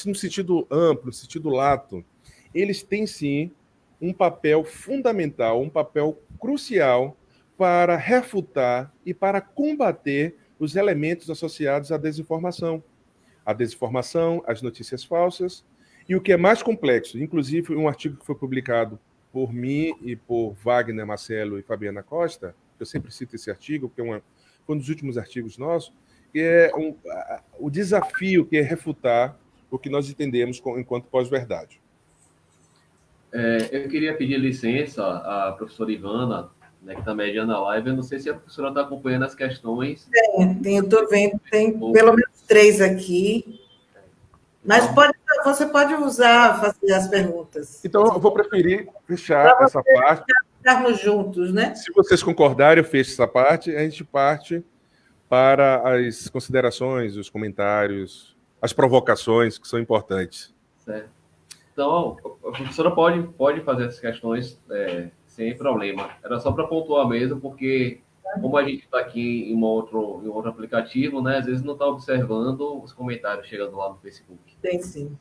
no sentido amplo, no sentido lato, eles têm sim um papel fundamental, um papel crucial para refutar e para combater os elementos associados à desinformação. A desinformação, as notícias falsas e o que é mais complexo, inclusive um artigo que foi publicado por mim e por Wagner Marcelo e Fabiana Costa, eu sempre cito esse artigo, porque foi um dos últimos artigos nossos, que é o desafio que é refutar o que nós entendemos enquanto pós-verdade. Eu queria pedir licença à professora Ivana, né, que está mediando a live. Eu não sei se a professora está acompanhando as questões. Eu estou vendo, tem pelo menos 3 aqui. Mas você pode fazer as perguntas. Então, eu vou preferir fechar essa parte. Ficarmos juntos, né? Se vocês concordarem, eu fecho essa parte, a gente parte para as considerações, os comentários, as provocações que são importantes. Certo. Então, a professora pode fazer essas questões sem problema. Era só para pontuar mesmo, porque como a gente está aqui em outro aplicativo, né, às vezes não está observando os comentários chegando lá no Facebook. Tem sim.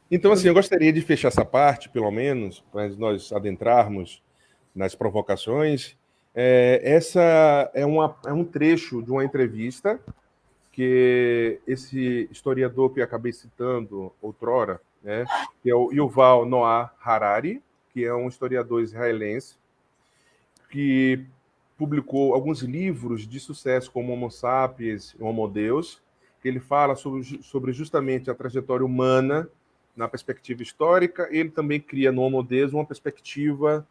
Então, assim, eu gostaria de fechar essa parte, pelo menos, para nós adentrarmos nas provocações. Essa é um trecho de uma entrevista que esse historiador que eu acabei citando outrora, né, que é o Yuval Noah Harari, que é um historiador israelense, que publicou alguns livros de sucesso, como Homo Sapiens e Homo Deus, que ele fala sobre justamente a trajetória humana na perspectiva histórica. Ele também cria no Homo Deus uma perspectiva,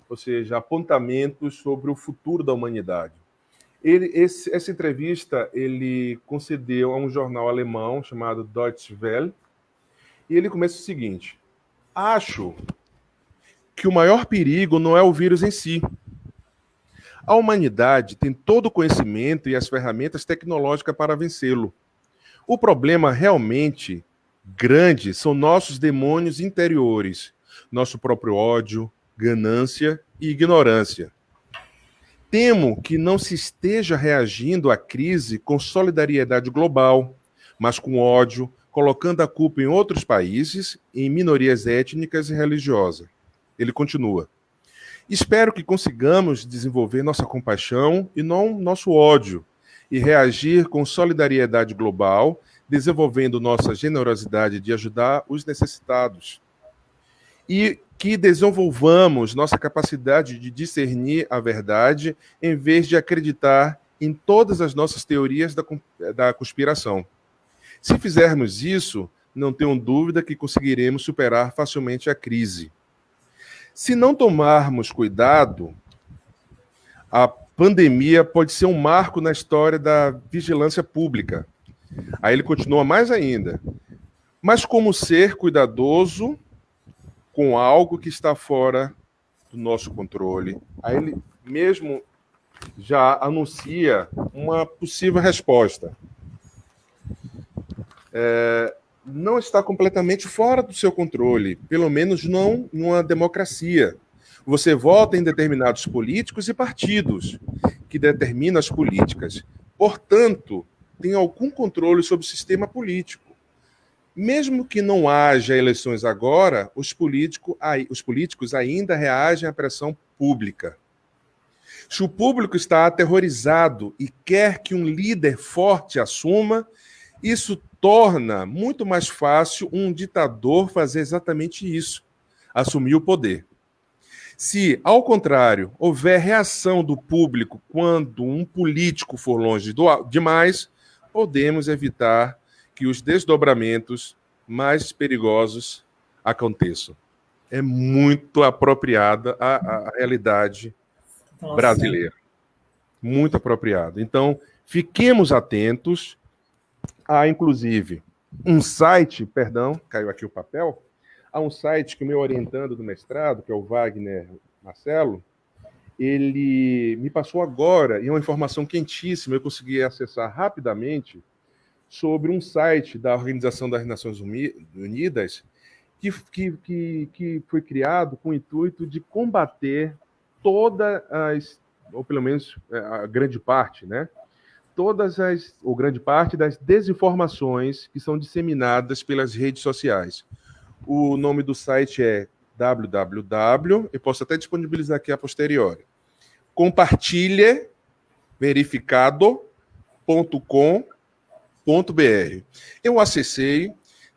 ou seja, apontamentos sobre o futuro da humanidade. Essa entrevista ele concedeu a um jornal alemão chamado Deutsche Welle, e ele começa o seguinte: acho que o maior perigo não é o vírus em si. A humanidade tem todo o conhecimento e as ferramentas tecnológicas para vencê-lo. O problema realmente grande são nossos demônios interiores, nosso próprio ódio, ganância e ignorância. Temo que não se esteja reagindo à crise com solidariedade global, mas com ódio, colocando a culpa em outros países, em minorias étnicas e religiosas. Ele continua: espero que consigamos desenvolver nossa compaixão e não nosso ódio, e reagir com solidariedade global, desenvolvendo nossa generosidade de ajudar os necessitados. E que desenvolvamos nossa capacidade de discernir a verdade, em vez de acreditar em todas as nossas teorias da conspiração. Se fizermos isso, não tenho dúvida que conseguiremos superar facilmente a crise. Se não tomarmos cuidado, a pandemia pode ser um marco na história da vigilância pública. Aí ele continua mais ainda. Mas como ser cuidadoso com algo que está fora do nosso controle? Aí ele mesmo já anuncia uma possível resposta. Não está completamente fora do seu controle, pelo menos não numa democracia. Você vota em determinados políticos e partidos que determinam as políticas. Portanto, tem algum controle sobre o sistema político. Mesmo que não haja eleições agora, os políticos ainda reagem à pressão pública. Se o público está aterrorizado e quer que um líder forte assuma, isso torna muito mais fácil um ditador fazer exatamente isso, assumir o poder. Se, ao contrário, houver reação do público quando um político for longe demais, podemos evitar que os desdobramentos mais perigosos aconteçam. é muito apropriada à realidade brasileira. Muito apropriada. Então, fiquemos atentos a, inclusive, um site, perdão, caiu aqui o papel, há um site que o meu orientando do mestrado, que é o Wagner Marcelo, ele me passou agora, e é uma informação quentíssima, eu consegui acessar rapidamente, sobre um site da Organização das Nações Unidas que foi criado com o intuito de combater todas as, ou pelo menos a grande parte, né? Ou grande parte das desinformações que são disseminadas pelas redes sociais. O nome do site é www, eu posso até disponibilizar aqui a posteriori, compartilheverificado.com.br. Eu acessei,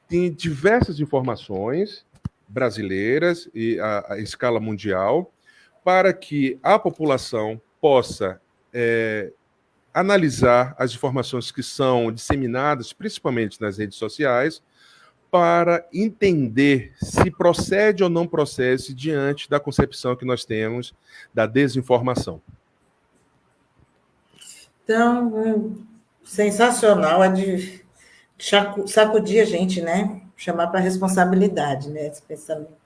tem diversas informações brasileiras e a escala mundial para que a população possa analisar as informações que são disseminadas, principalmente nas redes sociais, para entender se procede ou não procede diante da concepção que nós temos da desinformação. Então, sensacional, é de sacudir a gente, né? Chamar para a responsabilidade, né? Esse pensamento.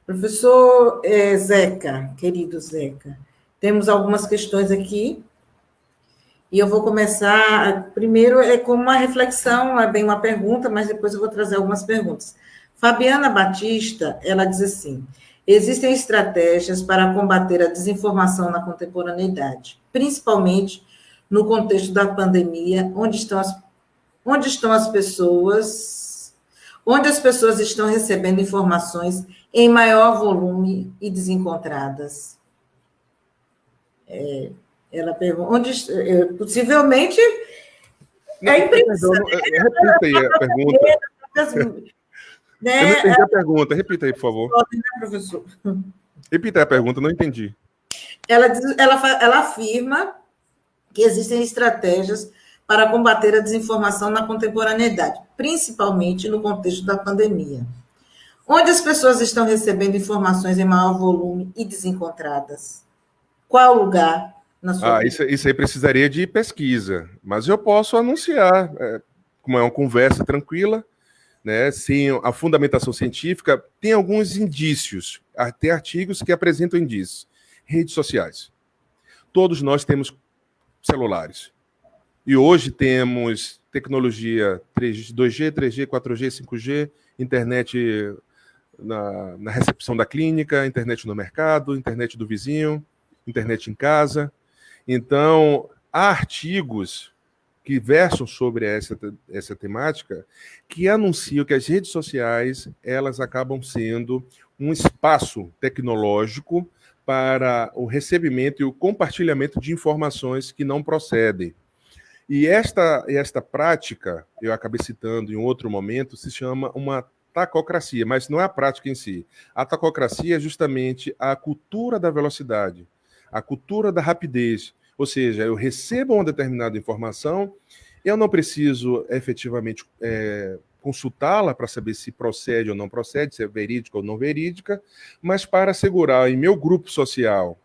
Professor Zeca, querido Zeca, temos algumas questões aqui, e eu vou começar, primeiro com uma reflexão, não é bem uma pergunta, mas depois eu vou trazer algumas perguntas. Fabiana Batista, ela diz assim, existem estratégias para combater a desinformação na contemporaneidade, principalmente no contexto da pandemia, onde as pessoas estão recebendo informações em maior volume e desencontradas. Ela pergunta, possivelmente a imprensa. Repita aí a pergunta. Eu não entendi a pergunta. Repita aí, por favor. Professor. Repita aí a pergunta, não entendi. Ela afirma que existem estratégias para combater a desinformação na contemporaneidade, principalmente no contexto da pandemia, onde as pessoas estão recebendo informações em maior volume e desencontradas. Qual lugar na sua vida? Isso aí precisaria de pesquisa, mas eu posso anunciar, como é uma conversa tranquila, né, sem a fundamentação científica, tem alguns indícios, tem artigos que apresentam indícios. Redes sociais. Todos nós temos celulares. E hoje temos tecnologia 2G, 3G, 4G, 5G, internet na recepção da clínica, internet no mercado, internet do vizinho, internet em casa. Então, há artigos que versam sobre essa temática que anunciam que as redes sociais elas acabam sendo um espaço tecnológico para o recebimento e o compartilhamento de informações que não procedem. E esta prática, eu acabei citando em outro momento, se chama uma tacocracia, mas não é a prática em si. A tacocracia é justamente a cultura da velocidade, a cultura da rapidez. Ou seja, eu recebo uma determinada informação, eu não preciso efetivamente consultá-la para saber se procede ou não procede, se é verídica ou não verídica, mas para assegurar em meu grupo social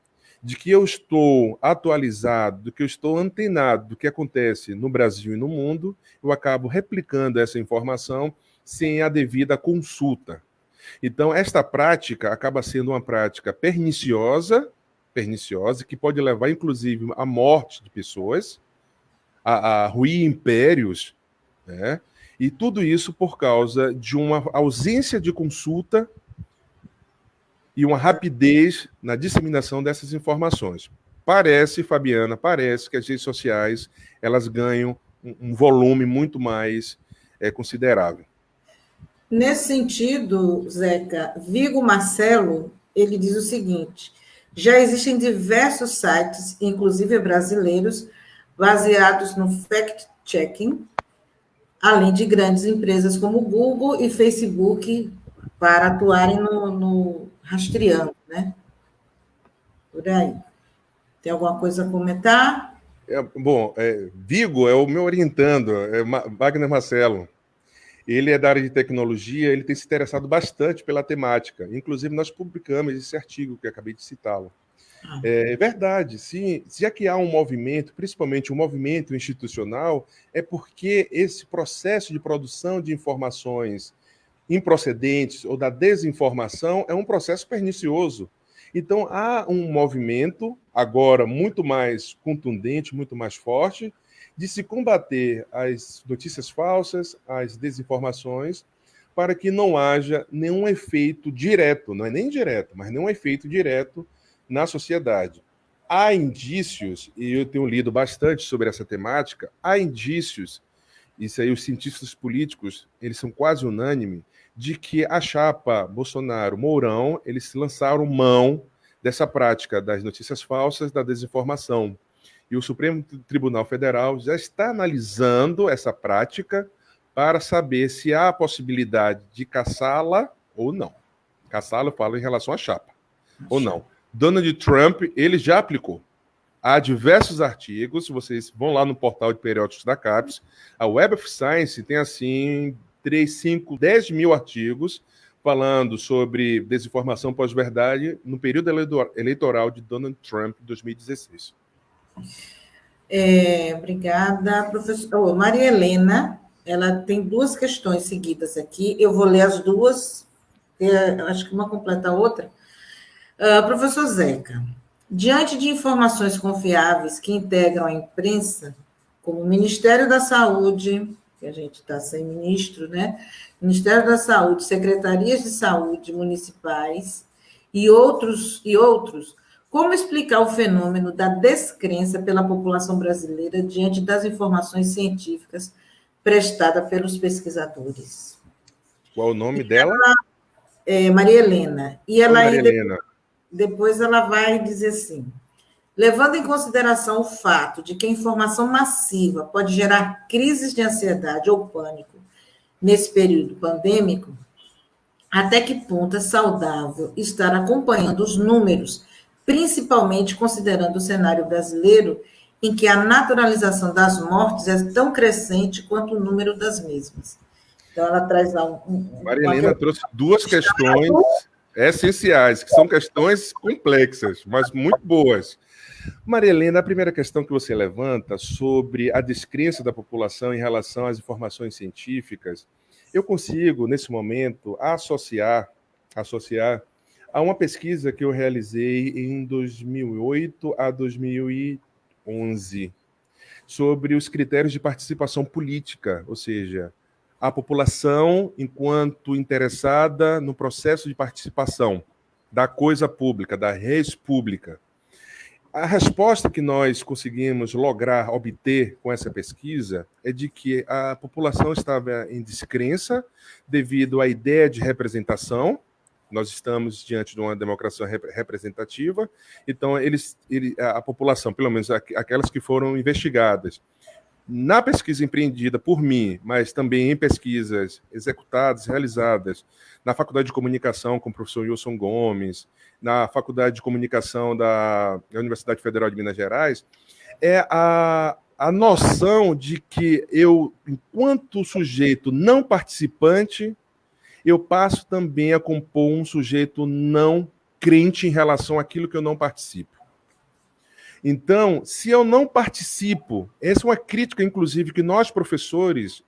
de que eu estou atualizado, de que eu estou antenado do que acontece no Brasil e no mundo, eu acabo replicando essa informação sem a devida consulta. Então, esta prática acaba sendo uma prática perniciosa, que pode levar, inclusive, à morte de pessoas, a ruir impérios, né? E tudo isso por causa de uma ausência de consulta e uma rapidez na disseminação dessas informações. Parece, Fabiana, parece que as redes sociais elas ganham um volume muito mais considerável. Nesse sentido, Zeca, Vigo Marcelo, ele diz o seguinte, já existem diversos sites, inclusive brasileiros, baseados no fact-checking, além de grandes empresas como Google e Facebook, para atuarem no rastreando, né? Por aí. Tem alguma coisa a comentar? Vigo é o meu orientando, Wagner Marcelo. Ele é da área de tecnologia, ele tem se interessado bastante pela temática. Inclusive, nós publicamos esse artigo que eu acabei de citá-lo. É verdade, sim. Já que há um movimento, principalmente um movimento institucional, é porque esse processo de produção de informações improcedentes ou da desinformação é um processo pernicioso. Então, há um movimento, agora muito mais contundente, muito mais forte, de se combater as notícias falsas, as desinformações, para que não haja nenhum efeito direto, não é nem direto, mas nenhum efeito direto na sociedade. Há indícios, e eu tenho lido bastante sobre essa temática, há indícios, isso aí os cientistas políticos, eles são quase unânimes, de que a chapa Bolsonaro-Mourão, eles se lançaram mão dessa prática das notícias falsas, da desinformação. E o Supremo Tribunal Federal já está analisando essa prática para saber se há a possibilidade de caçá-la ou não. Caçá-la, eu falo em relação à chapa, ou não. Donald Trump, ele já aplicou. Há diversos artigos, vocês vão lá no portal de periódicos da CAPES, a Web of Science tem assim 3, 5, 10 mil artigos falando sobre desinformação pós-verdade no período eleitoral de Donald Trump, 2016. Obrigada, professor. Maria Helena, ela tem 2 questões seguidas aqui, eu vou ler as 2, acho que uma completa a outra. Professor Zeca, diante de informações confiáveis que integram a imprensa, como o Ministério da Saúde, que a gente está sem ministro, né? Ministério da Saúde, secretarias de saúde municipais e outros, como explicar o fenômeno da descrença pela população brasileira diante das informações científicas prestadas pelos pesquisadores? Qual o nome dela? Maria Helena. E ela Maria Helena. Depois ela vai dizer assim: levando em consideração o fato de que a informação massiva pode gerar crises de ansiedade ou pânico nesse período pandêmico, até que ponto é saudável estar acompanhando os números, principalmente considerando o cenário brasileiro, em que a naturalização das mortes é tão crescente quanto o número das mesmas? Então, ela traz lá Maria Helena trouxe 2 questões essenciais, que são questões complexas, mas muito boas. Maria Helena, a primeira questão que você levanta sobre a descrença da população em relação às informações científicas, eu consigo, nesse momento, associar a uma pesquisa que eu realizei em 2008 a 2011, sobre os critérios de participação política, ou seja, a população enquanto interessada no processo de participação da coisa pública, da res pública. A resposta que nós conseguimos obter com essa pesquisa é de que a população estava em descrença devido à ideia de representação. Nós estamos diante de uma democracia representativa, então a população, pelo menos aquelas que foram investigadas, na pesquisa empreendida por mim, mas também em pesquisas executadas, realizadas na Faculdade de Comunicação com o professor Wilson Gomes, na Faculdade de Comunicação da Universidade Federal de Minas Gerais, é a noção de que eu, enquanto sujeito não participante, eu passo também a compor um sujeito não crente em relação àquilo que eu não participo. Então, se eu não participo, essa é uma crítica, inclusive, que nós, professores,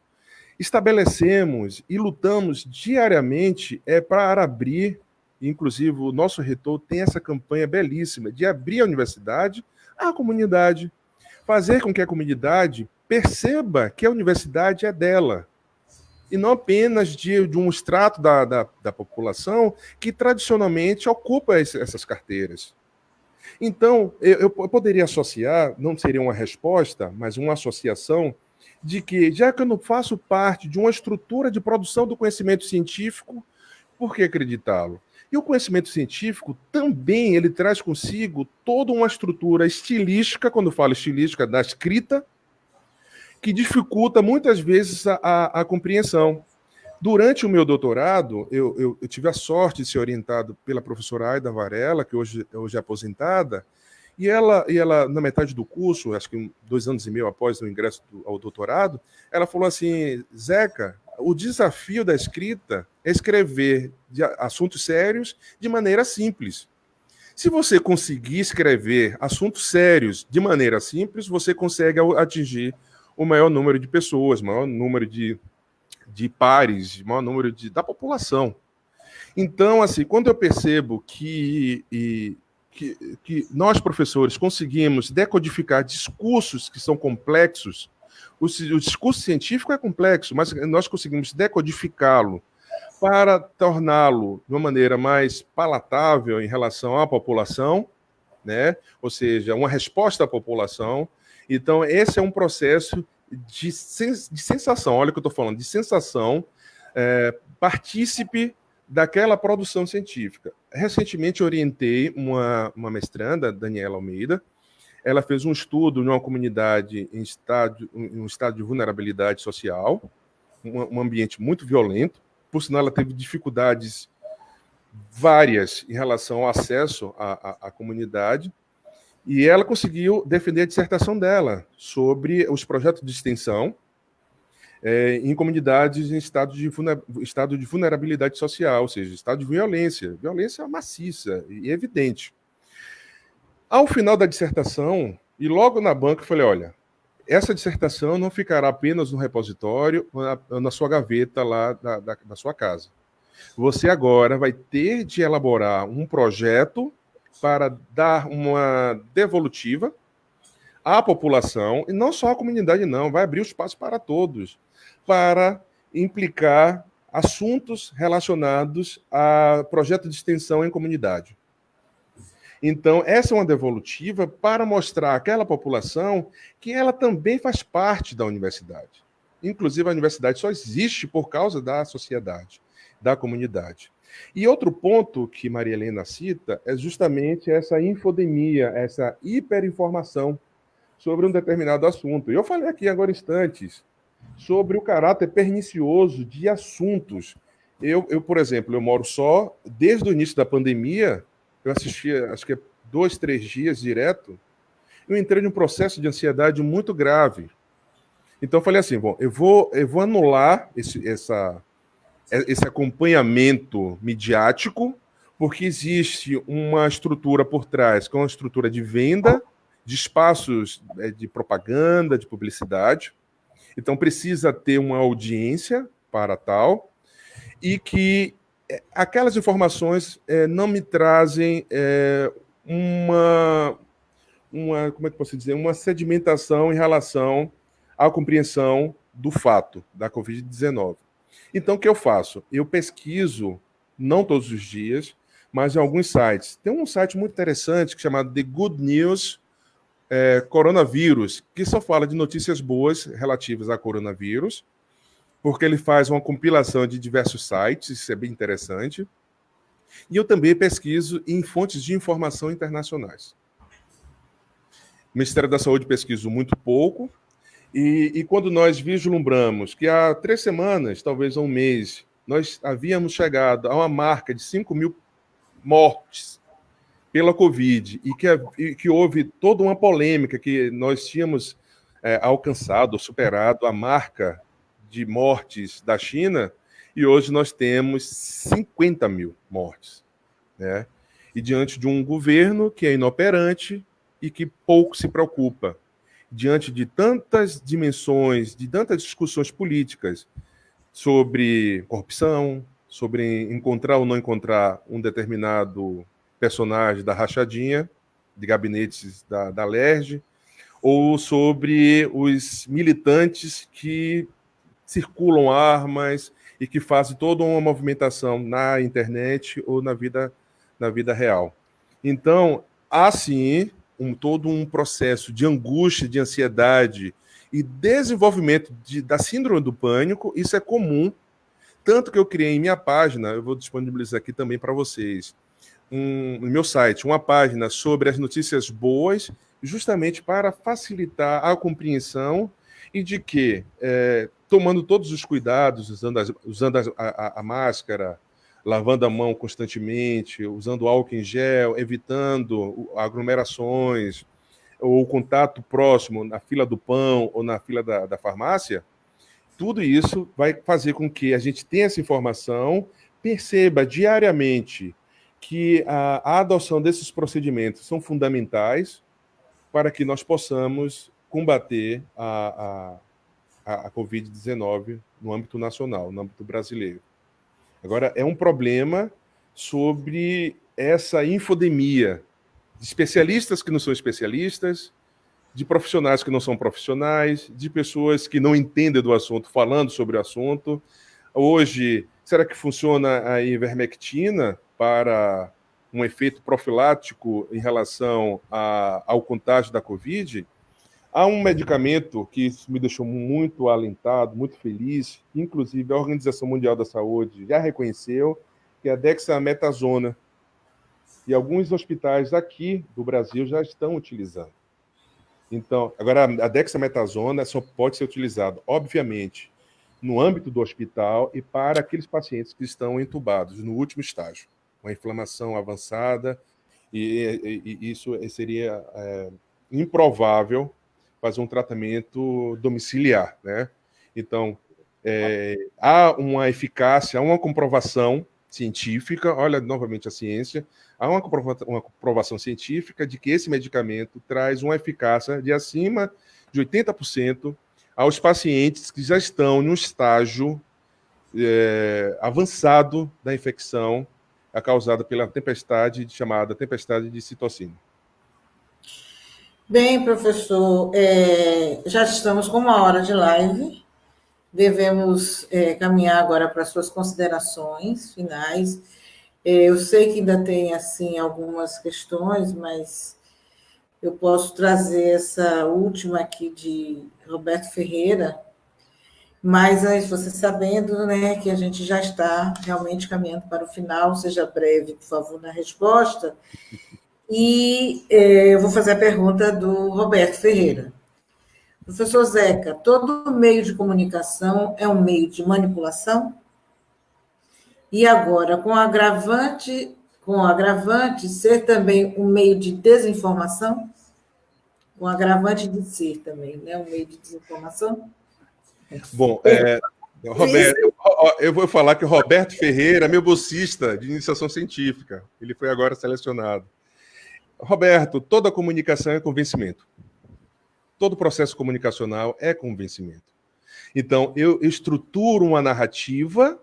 estabelecemos e lutamos diariamente para abrir, inclusive o nosso reitor tem essa campanha belíssima de abrir a universidade à comunidade, fazer com que a comunidade perceba que a universidade é dela, e não apenas de um extrato da população que tradicionalmente ocupa essas carteiras. Então, eu poderia associar, não seria uma resposta, mas uma associação, de que, já que eu não faço parte de uma estrutura de produção do conhecimento científico, por que acreditá-lo? E o conhecimento científico também ele traz consigo toda uma estrutura estilística, quando falo estilística, da escrita, que dificulta muitas vezes a compreensão. Durante o meu doutorado, eu tive a sorte de ser orientado pela professora Aida Varela, que hoje é aposentada, e ela, na metade do curso, acho que 2 anos e meio após o ingresso ao doutorado, ela falou assim: Zeca, o desafio da escrita é escrever de assuntos sérios de maneira simples. Se você conseguir escrever assuntos sérios de maneira simples, você consegue atingir o maior número de pessoas, o maior número de pares, o maior número da população. Então, assim, quando eu percebo que nós, professores, conseguimos decodificar discursos que são complexos, o discurso científico é complexo, mas nós conseguimos decodificá-lo para torná-lo de uma maneira mais palatável em relação à população, né? Ou seja, uma resposta à população. Então, esse é um processo de sensação, olha o que eu estou falando, de sensação, partícipe daquela produção científica. Recentemente, orientei uma mestranda, Daniela Almeida. Ela fez um estudo numa comunidade em um estado de vulnerabilidade social, um ambiente muito violento. Por sinal, ela teve dificuldades várias em relação ao acesso à comunidade, e ela conseguiu defender a dissertação dela sobre os projetos de extensão em comunidades em estado de vulnerabilidade social, ou seja, estado de violência maciça e evidente. Ao final da dissertação, e logo na banca, eu falei, olha, essa dissertação não ficará apenas no repositório ou na sua gaveta lá da sua casa. Você agora vai ter de elaborar um projeto para dar uma devolutiva à população, e não só à comunidade, não, vai abrir o espaço para todos, para implicar assuntos relacionados a projeto de extensão em comunidade. Então, essa é uma devolutiva para mostrar àquela população que ela também faz parte da universidade. Inclusive, a universidade só existe por causa da sociedade, da comunidade. E outro ponto que Maria Helena cita é justamente essa infodemia, essa hiperinformação sobre um determinado assunto. Eu falei aqui agora instantes sobre o caráter pernicioso de assuntos. Eu, por exemplo, eu moro só, desde o início da pandemia, eu assistia, acho que 2, 3 dias direto, eu entrei num processo de ansiedade muito grave. Então eu falei assim, bom, eu vou anular esse acompanhamento midiático, porque existe uma estrutura por trás, que é uma estrutura de venda, de espaços de propaganda, de publicidade. Então precisa ter uma audiência para tal, e que aquelas informações não me trazem como é que posso dizer, uma sedimentação em relação à compreensão do fato da Covid-19. Então, o que eu faço? Eu pesquiso, não todos os dias, mas em alguns sites. Tem um site muito interessante que é chamado The Good News Coronavírus, que só fala de notícias boas relativas a coronavírus, porque ele faz uma compilação de diversos sites, isso é bem interessante. E eu também pesquiso em fontes de informação internacionais. O Ministério da Saúde pesquiso muito pouco, e quando nós vislumbramos que há 3 semanas, talvez há um mês, nós havíamos chegado a uma marca de 5.000 mortes pela Covid, e que houve toda uma polêmica que nós tínhamos alcançado, superado a marca de mortes da China, e hoje nós temos 50.000 mortes, né? E diante de um governo que é inoperante e que pouco se preocupa, diante de tantas dimensões, de tantas discussões políticas sobre corrupção, sobre encontrar ou não encontrar um determinado personagem da rachadinha, de gabinetes da LERJ, ou sobre os militantes que circulam armas e que fazem toda uma movimentação na internet ou na vida real. Então, há sim todo um processo de angústia, de ansiedade e desenvolvimento da síndrome do pânico. Isso é comum, tanto que eu criei em minha página, eu vou disponibilizar aqui também para vocês, no meu site, uma página sobre as notícias boas, justamente para facilitar a compreensão e de que, tomando todos os cuidados, usando a máscara, lavando a mão constantemente, usando álcool em gel, evitando aglomerações ou contato próximo na fila do pão ou na fila da farmácia, tudo isso vai fazer com que a gente tenha essa informação, perceba diariamente que a adoção desses procedimentos são fundamentais para que nós possamos combater a Covid-19 no âmbito nacional, no âmbito brasileiro. Agora, é um problema sobre essa infodemia de especialistas que não são especialistas, de profissionais que não são profissionais, de pessoas que não entendem do assunto falando sobre o assunto. Hoje, será que funciona a ivermectina para um efeito profilático em relação ao contágio da Covid? Há um medicamento que me deixou muito alentado, muito feliz, inclusive a Organização Mundial da Saúde já reconheceu, que é a dexametasona. E alguns hospitais aqui do Brasil já estão utilizando. Então, agora, a dexametasona só pode ser utilizada, obviamente, no âmbito do hospital e para aqueles pacientes que estão entubados no último estágio, uma inflamação avançada, e isso seria improvável fazer um tratamento domiciliar, né? Então, há uma eficácia, há uma comprovação científica, olha novamente a ciência, há uma comprovação científica de que esse medicamento traz uma eficácia de acima de 80% aos pacientes que já estão em um estágio avançado da infecção causada pela tempestade chamada tempestade de citocina. Bem, professor, já estamos com 1 hora de live, devemos caminhar agora para as suas considerações finais. Eu sei que ainda tem, assim, algumas questões, mas eu posso trazer essa última aqui de Roberto Ferreira, mas você sabendo, né, que a gente já está realmente caminhando para o final, seja breve, por favor, na resposta. E eu vou fazer a pergunta do Roberto Ferreira. Professor Zeca, todo meio de comunicação é um meio de manipulação? E agora, com o agravante ser também um meio de desinformação? Com o agravante de ser também, né, um meio de desinformação? Bom, Roberto, eu vou falar que o Roberto Ferreira é meu bolsista de iniciação científica. Ele foi agora selecionado. Roberto, toda comunicação é convencimento. Todo processo comunicacional é convencimento. Então, eu estruturo uma narrativa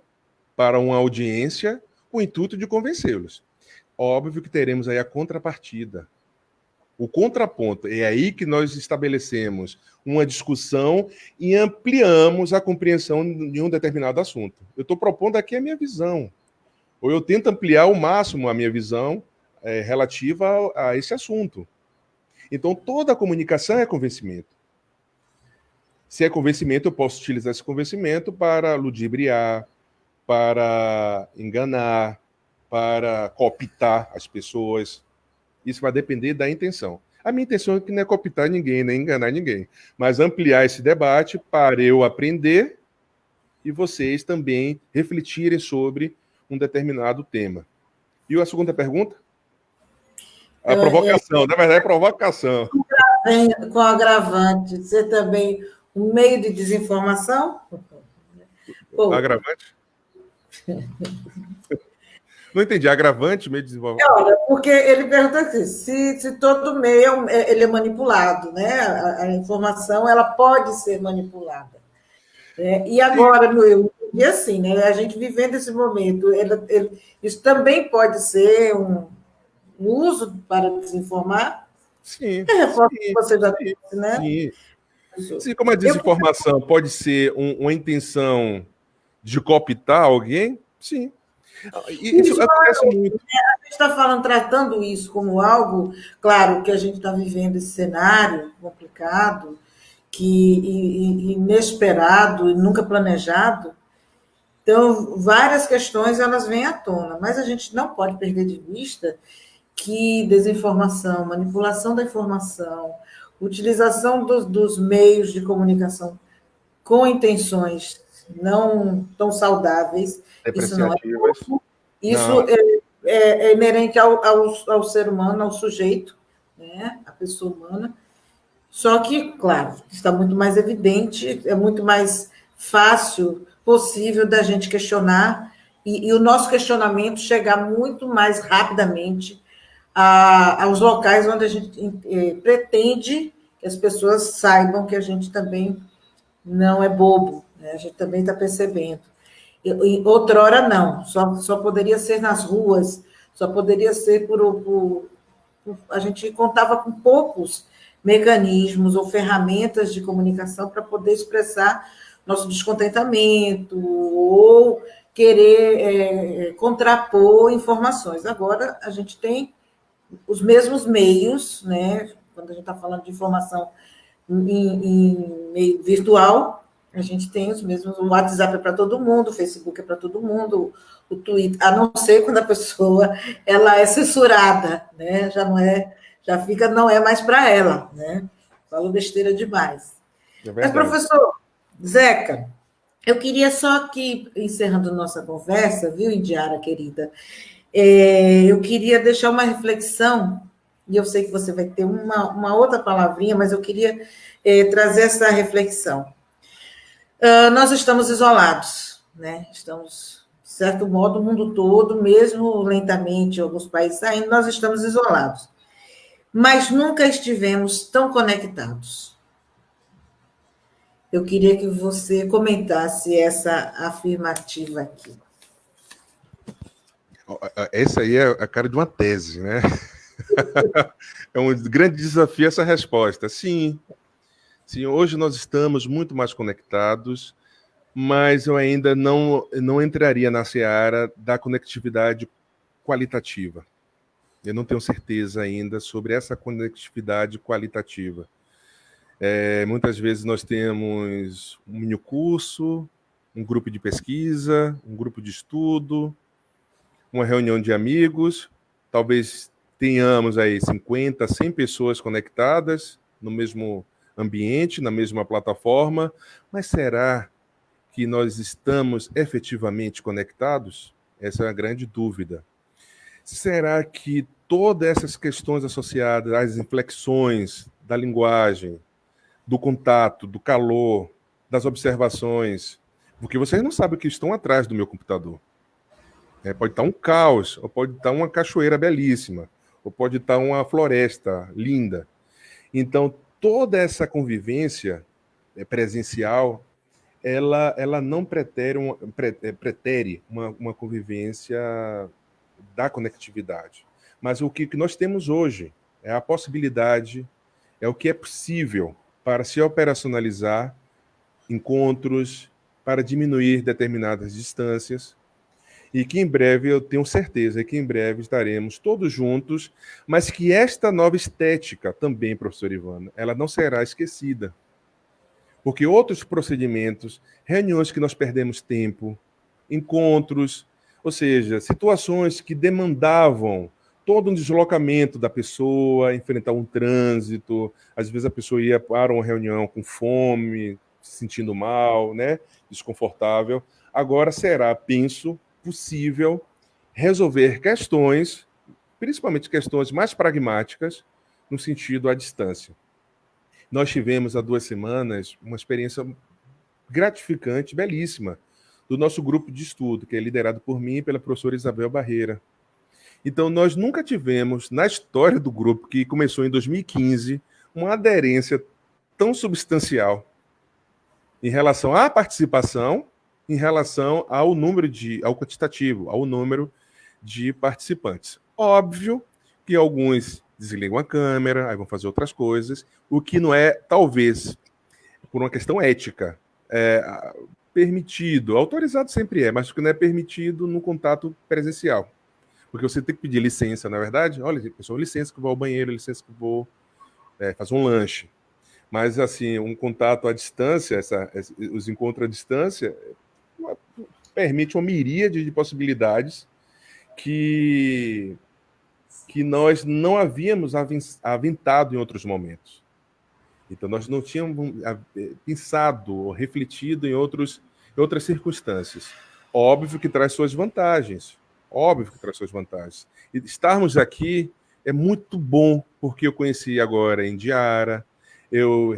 para uma audiência com o intuito de convencê-los. Óbvio que teremos aí a contrapartida. O contraponto. É aí que nós estabelecemos uma discussão e ampliamos a compreensão de um determinado assunto. Eu estou propondo aqui a minha visão. Ou eu tento ampliar ao máximo a minha visão relativa a esse assunto. Então, toda a comunicação é convencimento. Se é convencimento, eu posso utilizar esse convencimento para ludibriar, para enganar, para cooptar as pessoas. Isso vai depender da intenção. A minha intenção é que não é cooptar ninguém, nem enganar ninguém, mas ampliar esse debate para eu aprender e vocês também refletirem sobre um determinado tema. E a segunda pergunta? A provocação, na verdade é provocação. Com agravante, ser também um meio de desinformação? Agravante? Não entendi. Agravante, meio de desinformação? Olha, porque ele pergunta assim, se todo meio ele é manipulado, né? A informação ela pode ser manipulada. E agora, e assim, né? A gente vivendo esse momento, isso também pode ser um uso para desinformar? Sim. Que você já disse, né? Sim, como a desinformação pode ser uma intenção de cooptar alguém? Sim. Isso acontece muito. A gente está tratando isso como algo, claro, que a gente está vivendo esse cenário complicado, inesperado e nunca planejado. Então, várias questões elas vêm à tona, mas a gente não pode perder de vista que desinformação, manipulação da informação, utilização dos meios de comunicação com intenções não tão saudáveis, isso não é pouco, isso é inerente ao ser humano, ao sujeito, né? A pessoa humana. Só que, claro, está muito mais evidente, é muito mais fácil possível da gente questionar e o nosso questionamento chegar muito mais rapidamente aos locais onde a gente pretende que as pessoas saibam que a gente também não é bobo, né? A gente também está percebendo. Outrora, não, só poderia ser nas ruas, só poderia ser a gente contava com poucos mecanismos ou ferramentas de comunicação para poder expressar nosso descontentamento ou querer contrapor informações. Agora, a gente tem os mesmos meios, né? Quando a gente está falando de informação em meio virtual, a gente tem os mesmos, o WhatsApp é para todo mundo, o Facebook é para todo mundo, o Twitter, a não ser quando a pessoa ela é censurada, né? Já fica, não é mais para ela, né? Falo besteira demais. Mas, professor Zeca, eu queria só que, encerrando nossa conversa, viu, Indiara, querida, eu queria deixar uma reflexão, e eu sei que você vai ter uma outra palavrinha, mas eu queria trazer essa reflexão. Nós estamos isolados, né? Estamos, de certo modo, o mundo todo, mesmo lentamente, alguns países saindo, nós estamos isolados. Mas nunca estivemos tão conectados. Eu queria que você comentasse essa afirmativa aqui. Essa aí é a cara de uma tese, né? É um grande desafio essa resposta. Sim, hoje nós estamos muito mais conectados, mas eu ainda não entraria na seara da conectividade qualitativa. Eu não tenho certeza ainda sobre essa conectividade qualitativa. Muitas vezes nós temos um mini curso, um grupo de pesquisa, um grupo de estudo, uma reunião de amigos, talvez tenhamos aí 50, 100 pessoas conectadas no mesmo ambiente, na mesma plataforma, mas será que nós estamos efetivamente conectados? Essa é a grande dúvida. Será que todas essas questões associadas às inflexões da linguagem, do contato, do calor, das observações, porque vocês não sabem o que estão atrás do meu computador. Pode estar um caos, ou pode estar uma cachoeira belíssima, ou pode estar uma floresta linda. Então, toda essa convivência presencial, ela não pretere uma convivência da conectividade. Mas o que nós temos hoje é a possibilidade, é o que é possível para se operacionalizar encontros, para diminuir determinadas distâncias, e que em breve, eu tenho certeza que em breve estaremos todos juntos, mas que esta nova estética também, professor Ivana, ela não será esquecida. Porque outros procedimentos, reuniões que nós perdemos tempo, encontros, ou seja, situações que demandavam todo um deslocamento da pessoa, enfrentar um trânsito, às vezes a pessoa ia para uma reunião com fome, se sentindo mal, né, desconfortável. Agora será, penso, possível resolver questões, principalmente questões mais pragmáticas, no sentido à distância. Nós tivemos há 2 semanas uma experiência gratificante, belíssima, do nosso grupo de estudo, que é liderado por mim e pela professora Isabel Barreira. Então, nós nunca tivemos, na história do grupo, que começou em 2015, uma aderência tão substancial em relação à participação, em relação ao ao quantitativo, ao número de participantes. Óbvio que alguns desligam a câmera, aí vão fazer outras coisas, o que não é, talvez, por uma questão ética, permitido, autorizado sempre é, mas o que não é permitido no contato presencial. Porque você tem que pedir licença, na verdade. Olha, pessoal, licença que eu vou ao banheiro, licença que eu vou fazer um lanche. Mas, assim, um contato à distância, os encontros à distância, permite uma miríade de possibilidades que nós não havíamos aventado em outros momentos. Então, nós não tínhamos pensado ou refletido em outras circunstâncias. Óbvio que traz suas vantagens. E estarmos aqui é muito bom, porque eu conheci agora Indiara, eu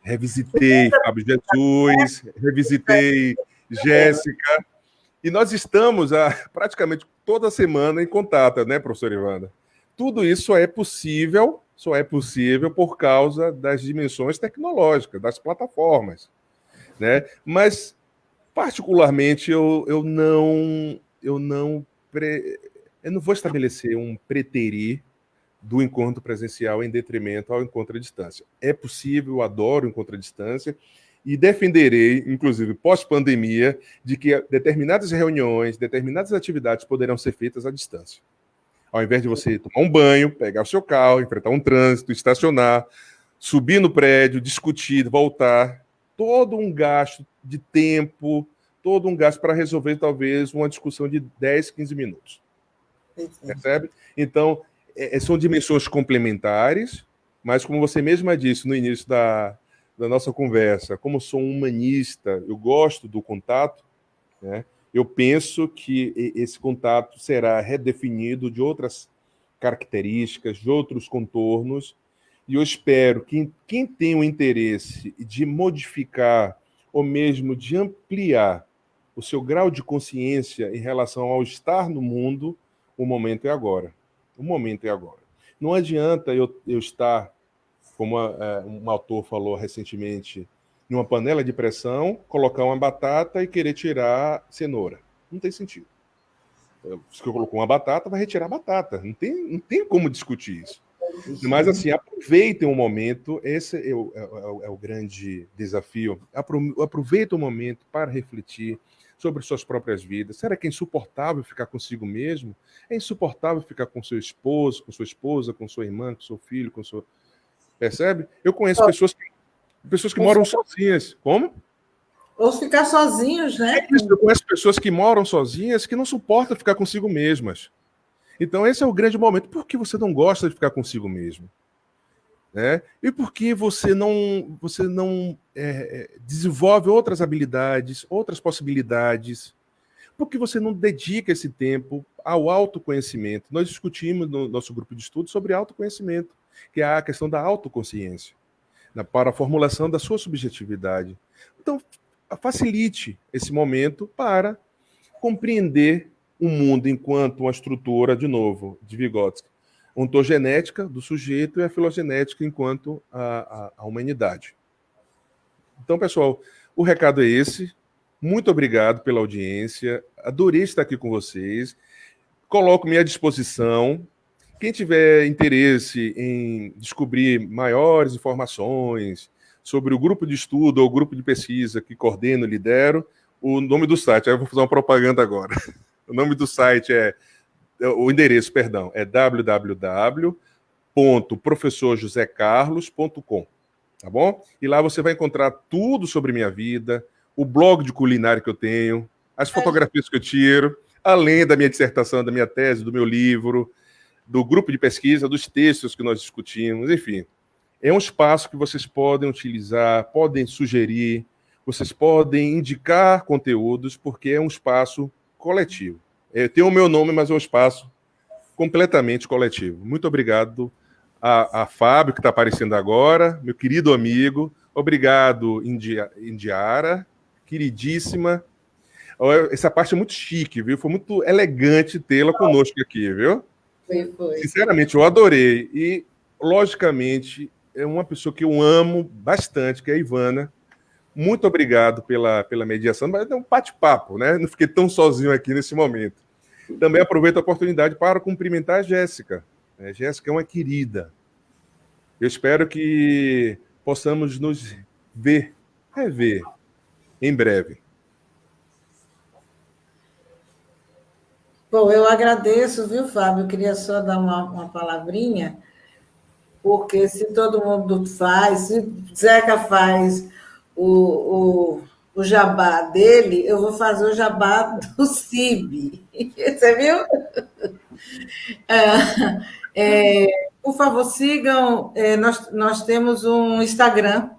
Revisitei Fábio Jesus, revisitei Jéssica, e nós estamos praticamente toda semana em contato, né, professora Ivana? Tudo isso só é possível por causa das dimensões tecnológicas, das plataformas, né? Mas, particularmente, eu não vou estabelecer um preterir do encontro presencial em detrimento ao encontro à distância. É possível, eu adoro o encontro à distância, e defenderei, inclusive pós-pandemia, de que determinadas reuniões, determinadas atividades poderão ser feitas à distância. Ao invés de você tomar um banho, pegar o seu carro, enfrentar um trânsito, estacionar, subir no prédio, discutir, voltar, todo um gasto de tempo, todo um gasto para resolver, talvez, uma discussão de 10, 15 minutos. Percebe? Então, são dimensões complementares, mas como você mesma disse no início da nossa conversa, como sou um humanista, eu gosto do contato, né? Eu penso que esse contato será redefinido de outras características, de outros contornos, e eu espero que quem tem o interesse de modificar ou mesmo de ampliar o seu grau de consciência em relação ao estar no mundo, o momento é agora. O momento é agora. Não adianta eu estar, como um autor falou recentemente, numa panela de pressão, colocar uma batata e querer tirar cenoura. Não tem sentido. Se eu colocou uma batata, vai retirar a batata. Não tem como discutir isso. Mas, assim, aproveitem o momento. Esse é o grande desafio. Aproveitem o momento para refletir sobre suas próprias vidas. Será que é insuportável ficar consigo mesmo? É insuportável ficar com seu esposo, com sua esposa, com sua irmã, com seu filho, com seu... Percebe? Eu conheço pessoas que moram sozinhas. Como? Ou ficar sozinhos, né? Eu conheço pessoas que moram sozinhas que não suportam ficar consigo mesmas. Então, esse é o grande momento. Por que você não gosta de ficar consigo mesmo? Né? E por que você não desenvolve outras habilidades, outras possibilidades? Por que você não dedica esse tempo ao autoconhecimento? Nós discutimos no nosso grupo de estudo sobre autoconhecimento, que é a questão da autoconsciência, para a formulação da sua subjetividade. Então, facilite esse momento para compreender o mundo enquanto uma estrutura, de novo, de Vygotsky, ontogenética do sujeito e a filogenética enquanto a humanidade. Então, pessoal, o recado é esse. Muito obrigado pela audiência. Adorei estar aqui com vocês. Coloco-me à disposição. Quem tiver interesse em descobrir maiores informações sobre o grupo de estudo ou grupo de pesquisa que coordeno e lidero, o nome do site, aí eu vou fazer uma propaganda agora. O nome do site o endereço, perdão, é www.professorjosecarlos.com, tá bom? E lá você vai encontrar tudo sobre minha vida, o blog de culinária que eu tenho, as fotografias que eu tiro, além da minha dissertação, da minha tese, do meu livro, do grupo de pesquisa, dos textos que nós discutimos, enfim. É um espaço que vocês podem utilizar, podem sugerir, vocês podem indicar conteúdos, porque é um espaço coletivo. Tem o meu nome, mas é um espaço completamente coletivo. Muito obrigado a Fábio, que está aparecendo agora, meu querido amigo. Obrigado, Indiara, queridíssima. Essa parte é muito chique, viu? Foi muito elegante tê-la conosco aqui, viu? Foi. Sinceramente, eu adorei. E, logicamente, é uma pessoa que eu amo bastante, que é a Ivana. Muito obrigado pela mediação, mas é um bate-papo, né? Não fiquei tão sozinho aqui nesse momento. Também aproveito a oportunidade para cumprimentar a Jéssica. Jéssica é uma querida. Eu espero que possamos nos rever em breve. Bom, eu agradeço, viu, Fábio? Eu queria só dar uma palavrinha, porque se todo mundo faz, se Zeca faz o jabá dele, eu vou fazer o jabá do CIB. Você viu? Por favor, sigam. Nós temos um Instagram,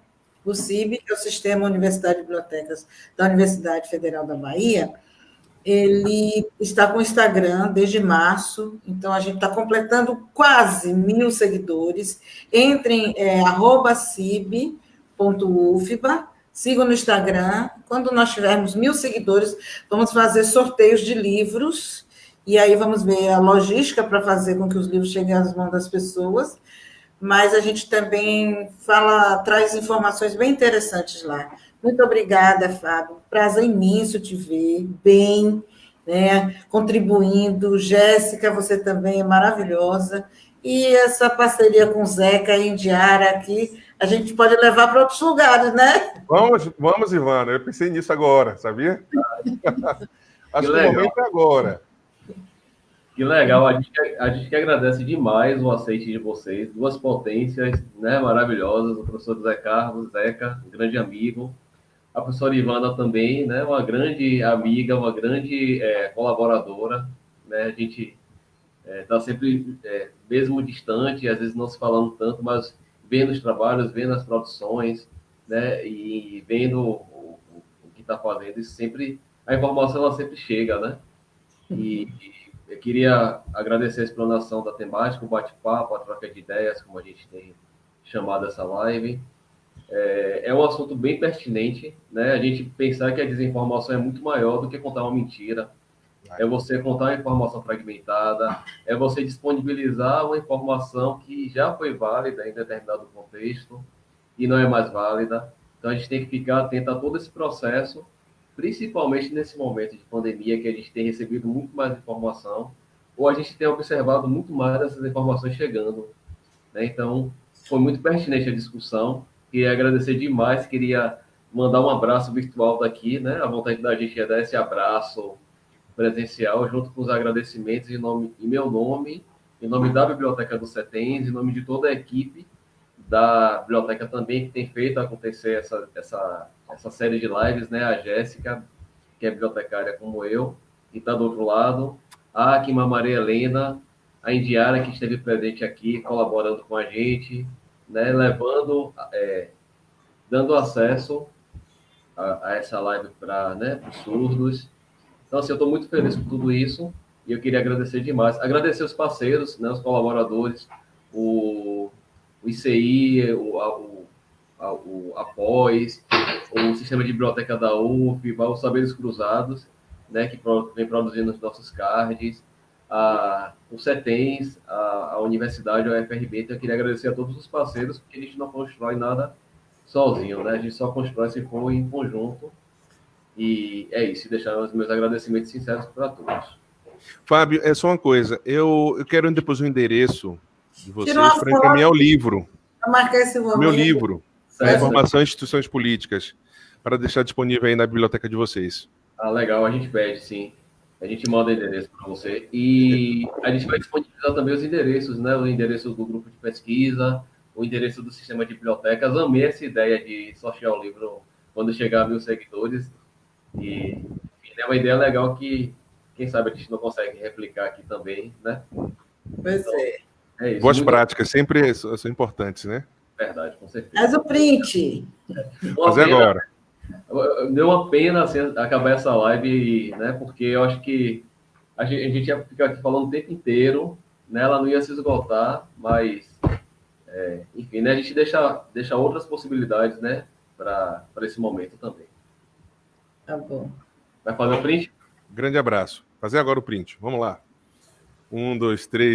o CIB, que é o Sistema Universitário de Bibliotecas da Universidade Federal da Bahia. Ele está com o Instagram desde março, então a gente está completando quase 1.000 seguidores. Entrem, @cib.br, ivana.ufba. Sigam no Instagram. Quando nós tivermos 1.000 seguidores, vamos fazer sorteios de livros. E aí vamos ver a logística para fazer com que os livros cheguem às mãos das pessoas. Mas a gente também traz informações bem interessantes lá. Muito obrigada, Fábio. Prazer imenso te ver bem, né, contribuindo. Jéssica, você também é maravilhosa. E essa parceria com o Zeca e Indiara aqui, a gente pode levar para outros lugares, né? Vamos, Ivana. Eu pensei nisso agora, sabia? Acho que o momento é agora. Que legal, a gente que agradece demais o aceite de vocês, duas potências, né, maravilhosas, o professor Zé Carlos, Zeca, um grande amigo, a professora Ivana também, né, uma grande amiga, uma grande colaboradora, né, a gente está sempre, mesmo distante, às vezes não se falando tanto, mas vendo os trabalhos, vendo as produções, né, e vendo o que está fazendo, isso sempre, a informação ela sempre chega, né, e eu queria agradecer a explanação da temática, o bate-papo, a troca de ideias, como a gente tem chamado essa live. É um assunto bem pertinente, né? A gente pensar que a desinformação é muito maior do que contar uma mentira. É você contar uma informação fragmentada, é você disponibilizar uma informação que já foi válida em determinado contexto e não é mais válida. Então, a gente tem que ficar atento a todo esse processo, principalmente nesse momento de pandemia, que a gente tem recebido muito mais informação, ou a gente tem observado muito mais essas informações chegando, né? Então, foi muito pertinente a discussão. Queria agradecer demais, queria mandar um abraço virtual daqui, né? A vontade da gente é dar esse abraço presencial, junto com os agradecimentos em meu nome, em nome da Biblioteca do CETENS, em nome de toda a equipe da biblioteca também, que tem feito acontecer essa série de lives, né? A Jéssica, que é bibliotecária como eu, e está do outro lado, a Akima Maria Helena, a Indiara, que esteve presente aqui, colaborando com a gente, né? Levando, dando acesso a essa live para, né, os surdos. Então, assim, eu estou muito feliz com tudo isso, e eu queria agradecer demais. Agradecer os parceiros, né, os colaboradores, o ICI, o APOS, o Sistema de Biblioteca da UF, os Saberes Cruzados, né, que vem produzindo os nossos cards, o CETENS, a Universidade, a UFRB. Então, eu queria agradecer a todos os parceiros, porque a gente não constrói nada sozinho, né? A gente só constrói se for em conjunto. E é isso, e deixar os meus agradecimentos sinceros para todos. Fábio, é só uma coisa, eu quero depois o endereço de vocês para encaminhar o livro. Marcar esse momento. Meu livro, Certo. Informação e Instituições Políticas, para deixar disponível aí na biblioteca de vocês. Legal, a gente pede, sim. A gente manda o endereço para você. E a gente vai disponibilizar também os endereços, né? O endereço do grupo de pesquisa, o endereço do sistema de bibliotecas. Amei essa ideia de sortear o livro quando chegar a 1.000 seguidores. E enfim, é uma ideia legal que, quem sabe, a gente não consegue replicar aqui também, né? Pois então, é. Isso. Boas práticas sempre são importantes, né? Verdade, com certeza. Faz o print. Fazer agora. Deu uma pena assim, acabar essa live, né? Porque eu acho que a gente ia ficar aqui falando o tempo inteiro, né? Ela não ia se esgotar, mas, enfim, né? A gente deixa outras possibilidades, né? Para esse momento também. Tá bom. Vai fazer o print? Grande abraço. Fazer agora o print. Vamos lá. 1, 2, 3.